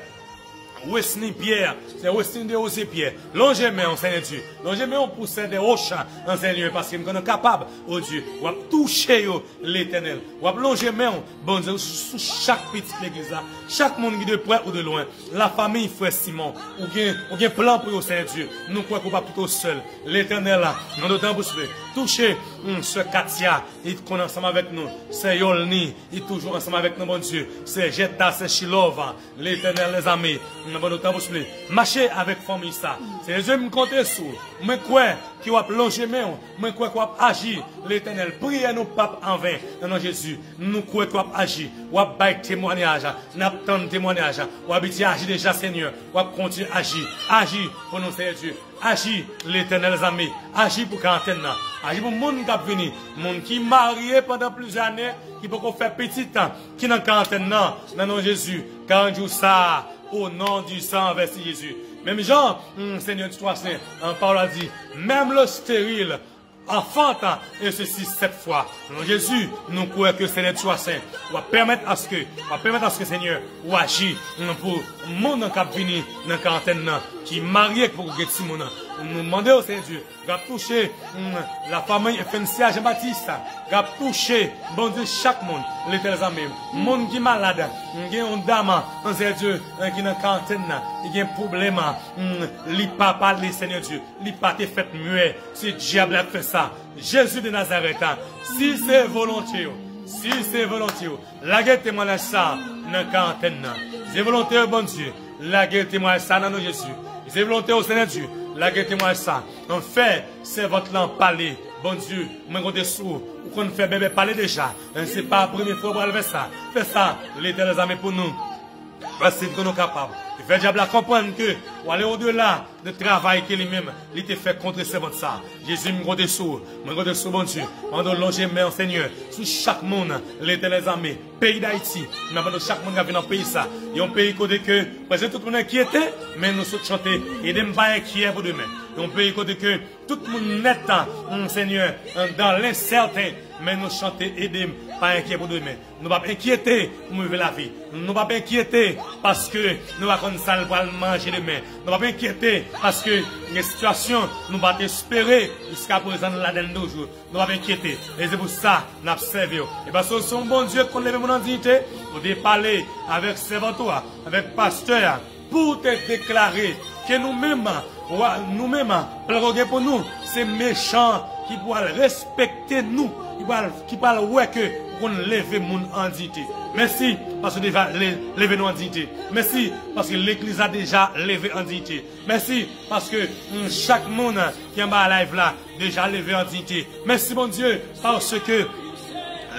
Wesley Pierre, c'est Wesley de Osé Pierre. Longez-moi, Seigneur Dieu. Longez-moi pour des roches, Seigneur, parce que nous sommes capables, oh Dieu, de toucher l'Éternel. Ou de longez-moi, bon Dieu, sous chaque petite église là. Chaque monde qui est de près ou de loin. La famille, frère Simon, ou bien plan pour vous, Seigneur Dieu. Nous croyons qu'on va plutôt seul. L'Éternel là, nous nous donnons pour toucher ce Katia, il est ensemble avec nous. C'est Yolni, il est toujours ensemble avec nous, bon Dieu. C'est Jetta, c'est Shilova, l'Éternel, les amis. Nous avons temps pour marcher avec famille ça. C'est Dieu me compte sur. Moi quoi qui va plonger main, moi quoi qui va agir l'Éternel. Priez nous pas en vain. Non Jésus, nous quoi qui va agir, ou va bailler témoignage, n'attend témoignage, ou va agir déjà Seigneur, ou va continuer à agir. Agir pour nous Seigneur Dieu. Agis l'Éternel les amis. Agis pour quarantaine. Agis pour le monde qui a venu. Le monde qui est marié pendant plusieurs années, qui peut faire petit temps, qui est dans quarantaine. Non Jésus. 40 jours ça. Au nom du sang versé Jésus. Même Jean, Seigneur du Toi Saint, en parole a dit, même le stérile, enfantin, et ceci 7 fois. Non, Jésus, nous croyons que Seigneur du Toi Saint, va permettre à ce que Seigneur, ou agir pour le monde qui a venu dans la quarantaine, qui est marié pour que Simon. Nous demandons au Seigneur Dieu, va toucher la famille FNCA Jean-Baptiste, va toucher, bon Dieu, chaque monde, l'Éternel amis, monde qui est malade, qui est un dame, Seigneur Dieu, qui est dans la quarantaine, qui a un problème, il pas parler, Seigneur Dieu, il pas te fait muet, si diable a fait ça, Jésus de Nazareth, si c'est volontiers, la guerre témoigne ça dans la quarantaine, c'est volontaire, bon Dieu, la guerre témoigne ça dans nos Jésus, c'est volontaire au Seigneur Dieu, la témoignage ça. En fait, c'est votre lampe parler. Bon Dieu, moi je suis sourd. Ou qu'on fait bébé parler déjà. C'est pas la première fois pour faire ça. Fais ça, l'Éternel amis pour nous. Parce que nous sommes capables. Il fait diable à comprendre que, ou aller au-delà de travail qu'il lui-même, il te fait contre ce monde ça. Jésus me compte sous, bon Dieu. On doit longer, mais Seigneur, sous chaque monde, l'Éternel amis, pays d'Haïti, nous avons chaque monde qui vient dans le pays ça. Il y a un pays côté que, parce que tout le monde est inquiété, mais nous sommes chanter, et ne pas inquiet pour demain. Il y a un pays côté que, tout le monde net, Seigneur, dans l'incertain, mais nous chanter, aider, pas inquiet pour demain. Nous ne pas inquiéter pour vivre la vie. Nous ne pas inquiéter parce que nous va comme ça pour manger demain. Nous ne pas inquiéter parce que les situations nous va espérer jusqu'à présent la dernière jours. Nous ne pas inquiéter. Et c'est pour ça nous avons servi. Et parce que son bon Dieu qu'on lève mon dignité pour te parler avec servantois, avec pasteur, pour te déclarer que nous-mêmes, pour nous, c'est méchant qui pourra respecter nous, qui parle ouais que qu'on lève mon en dignité. Merci parce que déjà lever nous en dignité. Merci parce que l'église a déjà levé en dignité. Merci parce que chaque monde qui est en bas live là déjà levé en dignité. Merci mon Dieu parce que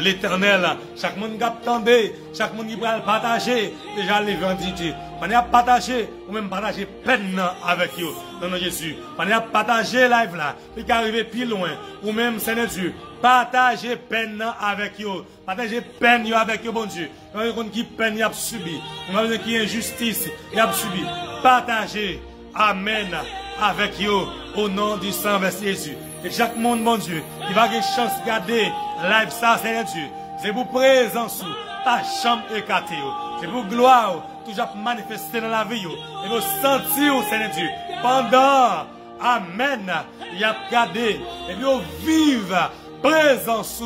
l'Éternel, chaque monde qui attendait, chaque monde qui va partager, déjà levé en dignité. On a partagé, ou même partager peine avec eux, dans notre Jésus. On a partagé live là, puis arriver plus loin, ou même Seigneur Dieu, partager peine avec eux, partager peine avec eux, bon Dieu. On a qui peine y a subi, on a qui injustice y a subi. Partager, amen, avec eux, au nom du sang vers Jésus. Et chaque monde, mon Dieu, qui va avoir chance de garder live ça, Seigneur Dieu. C'est pour présence, ta chambre écartée. C'est pour gloire, toujours manifester dans la vie. Et pour sentir, Seigneur Dieu, pendant, amen, il y a gardé, et puis vivre présence,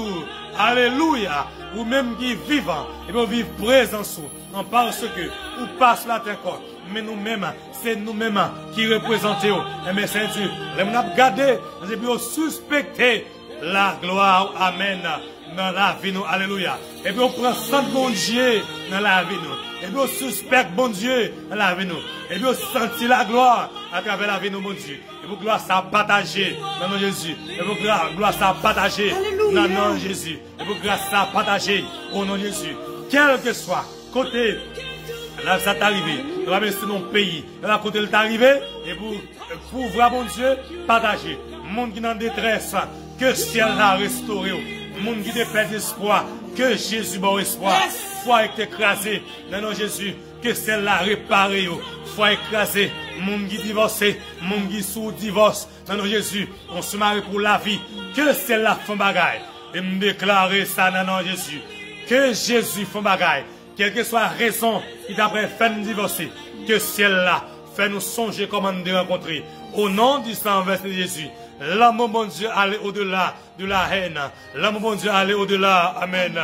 alléluia, ou même qui vivent, et puis vivre présence, en parce que, ou passe la terre, mais nous-mêmes, c'est nous-mêmes qui représentons. Et mais Seigneur Dieu, nous avons gardé, et puis suspecté la gloire, amen, dans la vie, nous, alléluia. Et puis on prend sang de bon Dieu dans la vie, nous. Et puis on suspecte bon Dieu dans la vie, nous. Et puis on sentit la gloire à travers la vie, nous, mon Dieu. Et puis gloire, ça partager dans nos Jésus. Et puis gloire, ça partager dans nos Jésus. Et puis gloire, ça partager au nom de Jésus. Quel que soit côté, là, ça t'est arrivé. Nous avons laissé nos pays. Là, côté, il t'est arrivé. Et pour voir, mon Dieu, partager. Monde qui est en détresse, que le ciel l'a restauré. Monde qui perd espoir, que Jésus bon espoir. Foi est écrasé dans nos Jésus, que celle là réparé. Foi écrasé, monde qui divorcé, monde qui sous divorce dans nos Jésus. On se marie pour la vie, que celle là font bagaille. Et me déclarer ça dans nos Jésus, que Jésus font bagaille. Quelle que soit la raison qui t'a fait nous divorcer, que celle là fait nous songer comment nous rencontrer. Au nom du sang versé de Jésus. L'amour, mon Dieu, aller au-delà de la haine. L'amour, mon Dieu, aller au-delà. Amen.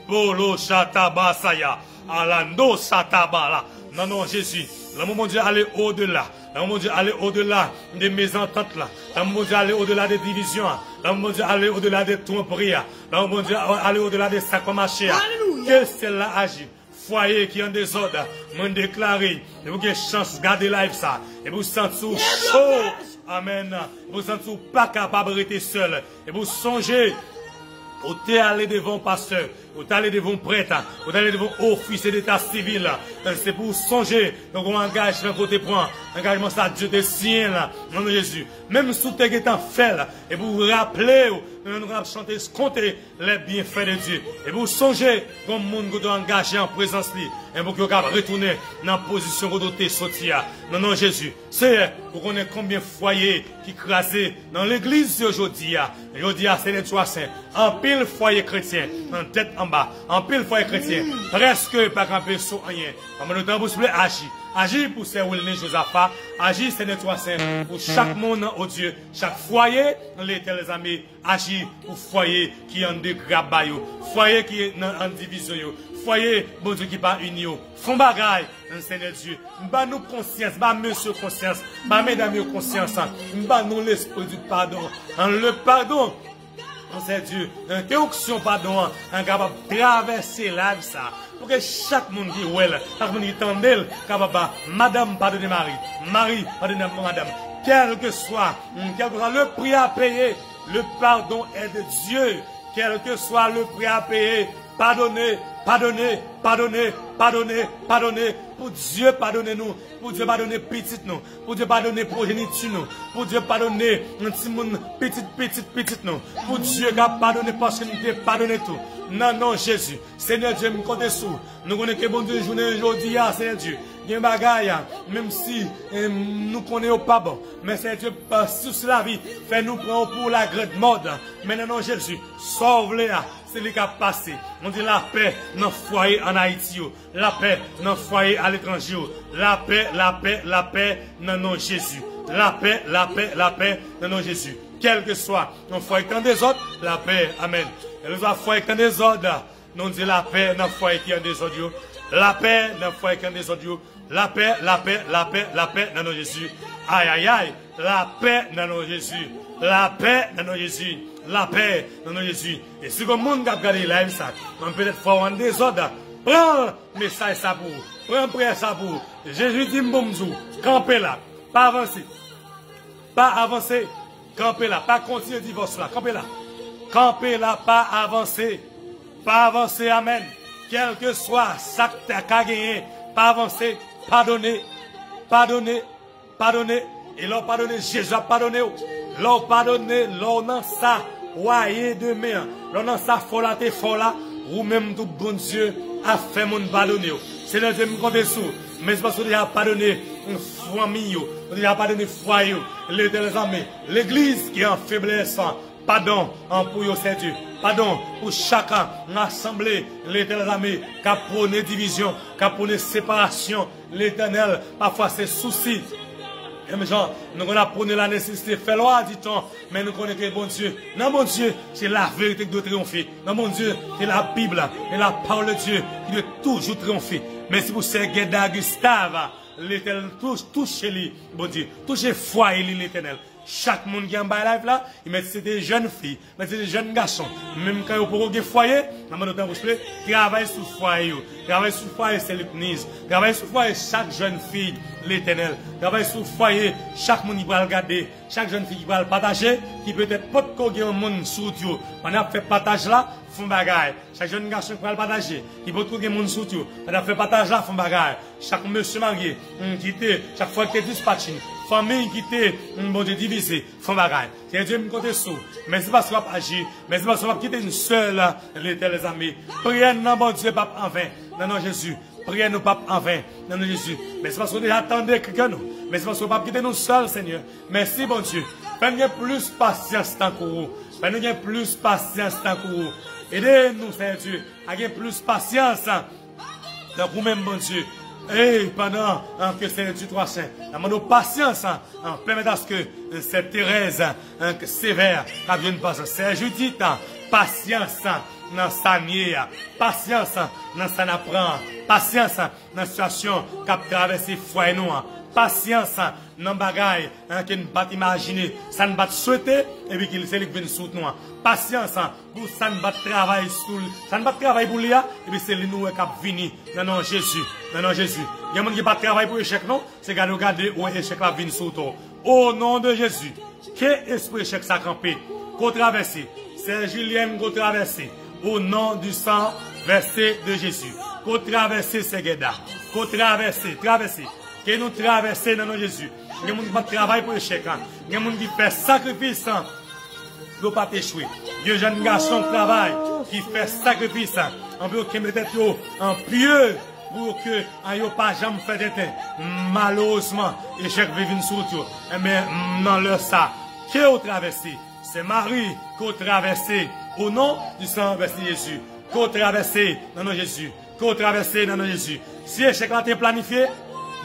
Bolo Shataba Saya. Alando Satabala. Non, non, Jésus. L'amour, mon Dieu, aller au-delà. L'amour, mon Dieu, aller au-delà des mésententes là. L'amour, mon Dieu, aller au-delà des divisions. L'amour, mon Dieu, aller au-delà des tromperies. L'amour, mon Dieu, aller au-delà des sacs marchés. Que celle-là agit. Foyer qui est en désordre. Moi, déclaré. Et vous avez chance de garder live ça. Et vous sentez chaud. Amen. Vous sentez pas capable de rester seul. Et vous songez. Vous êtes allé devant pasteur, vous êtes allé devant prêtre, vous êtes allé devant officier d'état civil. C'est pour songer. Donc on engage d'un côté point. Engagement ça, Dieu des siens là. Nom de Jésus. Même sous tes étant fait là. Et vous vous rappelez, nous allons chanter, compter les bienfaits de Dieu. Et vous songez comme le monde doit engager en présence de lui. Et vous pouvez retourner dans la position que vous devez sortir. Non, non, Jésus. C'est pour qu'on ait combien de foyers qui crasent dans l'église aujourd'hui. Aujourd'hui, c'est les 300. En pile foyer chrétien, en tête en bas. En pile foyer chrétien. Presque pas camper sur rien. En même temps, vous pouvez agir. Agir pour ces Wilne Josaphat. Agir, c'est les 300. Pour chaque monde, oh Dieu. Chaque foyer, les amis. Agir pour foyer qui est en dégrabayo. Foyer qui est en division. Foyer, bon Dieu, qui pas uni. Font bagaille, Seigneur Dieu. M'ba nous conscience, m'ba monsieur conscience, m'ba mesdames conscience. M'ba nous l'esprit du pardon. En le pardon. Seigneur Dieu, l'interruption pardon, en capable de traverser la vie ça. Pour que chaque monde qui est chaque monde qui est capable, madame pardonnez Marie, Marie pardonnez madame. quel que soit le prix à payer, le pardon est de Dieu. Quel que soit le prix à payer, pardonnez, pardonnez, pardonnez, pardonnez, pardonnez. Pour Dieu pardonner nous, pour Dieu pardonner petit nous, pour Dieu pardonner progéniture nous, pour Dieu pardonner un petit monde petit nous, pour Dieu qui a pardonné parce que nous avons pardonné tout. Non, non, Jésus, Seigneur Dieu, nous comptons sous. Nous connaissons que bon Dieu, journée aujourd'hui, Seigneur Dieu. Il y a un bagage, même si nous connaissons pas bon, mais Seigneur Dieu, sur la vie, fais-nous prendre pour la grande mode. Maintenant, Jésus, sauve-les. C'est lui qui a passé. On dit la paix dans le foyer en Haïti. La paix dans le foyer à l'étranger. La paix, la paix, la paix dans nos Jésus. La paix, la paix, la paix dans nos Jésus. Quel que soit nos foyer qui en désordre, la paix. Amen. Et nous avons foyer qui en désordre. Nous disons la paix dans le foyer qui en désordre. La paix dans le foyer qui en désordre. La paix, la paix, la paix, la paix dans nos Jésus. Aïe, aïe, aïe. La paix dans nos Jésus. La paix dans nos Jésus. La paix dans nos Jésus. Et si le monde a regardé live ça, on peut être fort en désordre. Prends le message ça pour vous. Prends le prière ça pour vous. Jésus dit m'bomzou, campez là, pas avancer. Pas avancer, campez là, pas continuer le divorce là, campez là. Campez là, pas avancer. Pas avancer, amen. Quel que soit ça que tu as gagné, pas avancer, pardonnez, pardonnez, pardonnez. Et l'on pardonne, Jésus a pardonné. L'on pardonne, l'on a ça, voyez demain. L'on a ça, fola, ou même tout bon Dieu a fait mon pardonner. C'est le Dieu me compte sous. Mais c'est parce que déjà pardonné une famille, déjà pardonné foyer, l'église qui est en faiblesse. Pardon pour vous, c'est Dieu. Pardon pour chacun, l'assemblée, l'éternel ami, qui a prôné division, qui a prôné séparation, l'éternel, parfois c'est soucis. Et mes gens, nous avons prôné la nécessité de faire loi, dit-on, mais nous connaissons que bon Dieu. Non, bon Dieu, c'est la vérité qui doit triompher. Non, bon Dieu, c'est la Bible, et la parole de Dieu qui doit toujours triompher. Mais si vous savez, Guéda Gustave, l'éternel, touchez lui, bon Dieu, touchez foyer l'éternel. Chaque monde qui est en bas live là, il met des jeunes filles, mais c'est des jeunes garçons. Même quand vous pouvez foyer, travaille sur le foyer. Travaille sur le foyer, c'est l'église. Travaille sur le foyer, chaque jeune fille, l'éternel. Travaille sur le foyer, chaque monde qui va regarder, chaque jeune fille qui va le partager, qui peut-être pas de un monde sur Dieu. On a fait partage là, font bagaille. Chaque jeune garçon qui va le partager, qui peut de un monde sur Dieu. On a fait partage là, font bagaille. Chaque monsieur marié, qui était, chaque fois qu'il est dispatché, famille qui était, bon Dieu, divisée, font bagaille. C'est Dieu me compte sous. Mais c'est parce qu'on va agir. Mais c'est parce qu'on va quitter une seule, les amis. Priez, non, bon Dieu, pape, en vain. Non, non, Jésus. Priez, nous, pape, en vain. Non, non, Jésus. Mais c'est parce qu'on déjà attendait quelqu'un, nous. Mais c'est parce qu'on va quitter nous seuls, Seigneur. Merci, bon Dieu. Faites-nous plus patience tant que vous. Faites-nous plus patience tant que vous. Aidez-nous, Seigneur Dieu, à gagner plus patience dans vous-même, bon Dieu. Et pendant que c'est du 3 saint, nous patience, permettant à ce que cette Thérèse sévère, qui vient de passer, c'est Judith, patience dans sa nier, patience dans sa apprend, patience dans la situation qui a traversé foyer nous, patience dans le bagage que nous ne pas imaginer, ça ne pas souhaiter, et puis qu'il c'est lui qui vient sous nous. Patience pour ça ne pas travailler sur, ça ne pas travailler pour lui, et puis c'est lui nous qui a venu dans nom Jésus, dans nom Jésus. Il y a des gens qui ne pas travailler pour l'échec, non? C'est qu'à regarder où l'échec va venir sous toi. Au nom de Jésus, quel esprit échec ça campé, qu'on traverse, c'est Julien qu'on traverse, au nom du sang versé de Jésus, qu'on traverse ces guédas, qu'on traverse, que nous traversons dans nos Jésus. Il y a des gens qui travaillent pour l'échec. Il y a des gens qui font sacrifice pour ne pas échouer. Il y a des jeunes garçons qui travaillent, qui font sacrifice. On veut qu'ils mettent en pieux pour que ne pas jamais fait d'éteint. Malheureusement, l'échec va venir sur tout. Mais dans le ça, qui a traversé? C'est Marie qui a traversé au nom du sang versé Jésus. Qui a traversé dans nos Jésus. Qui a traversé dans nos Jésus. Si l'échec a été planifié,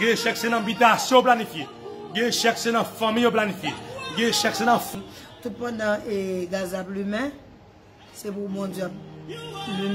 il cherche dans l'habitation planifiée. Il cherche dans la famille planifiée. Il cherche dans tout pendant et Gaza Plumain, c'est pour mon Dieu.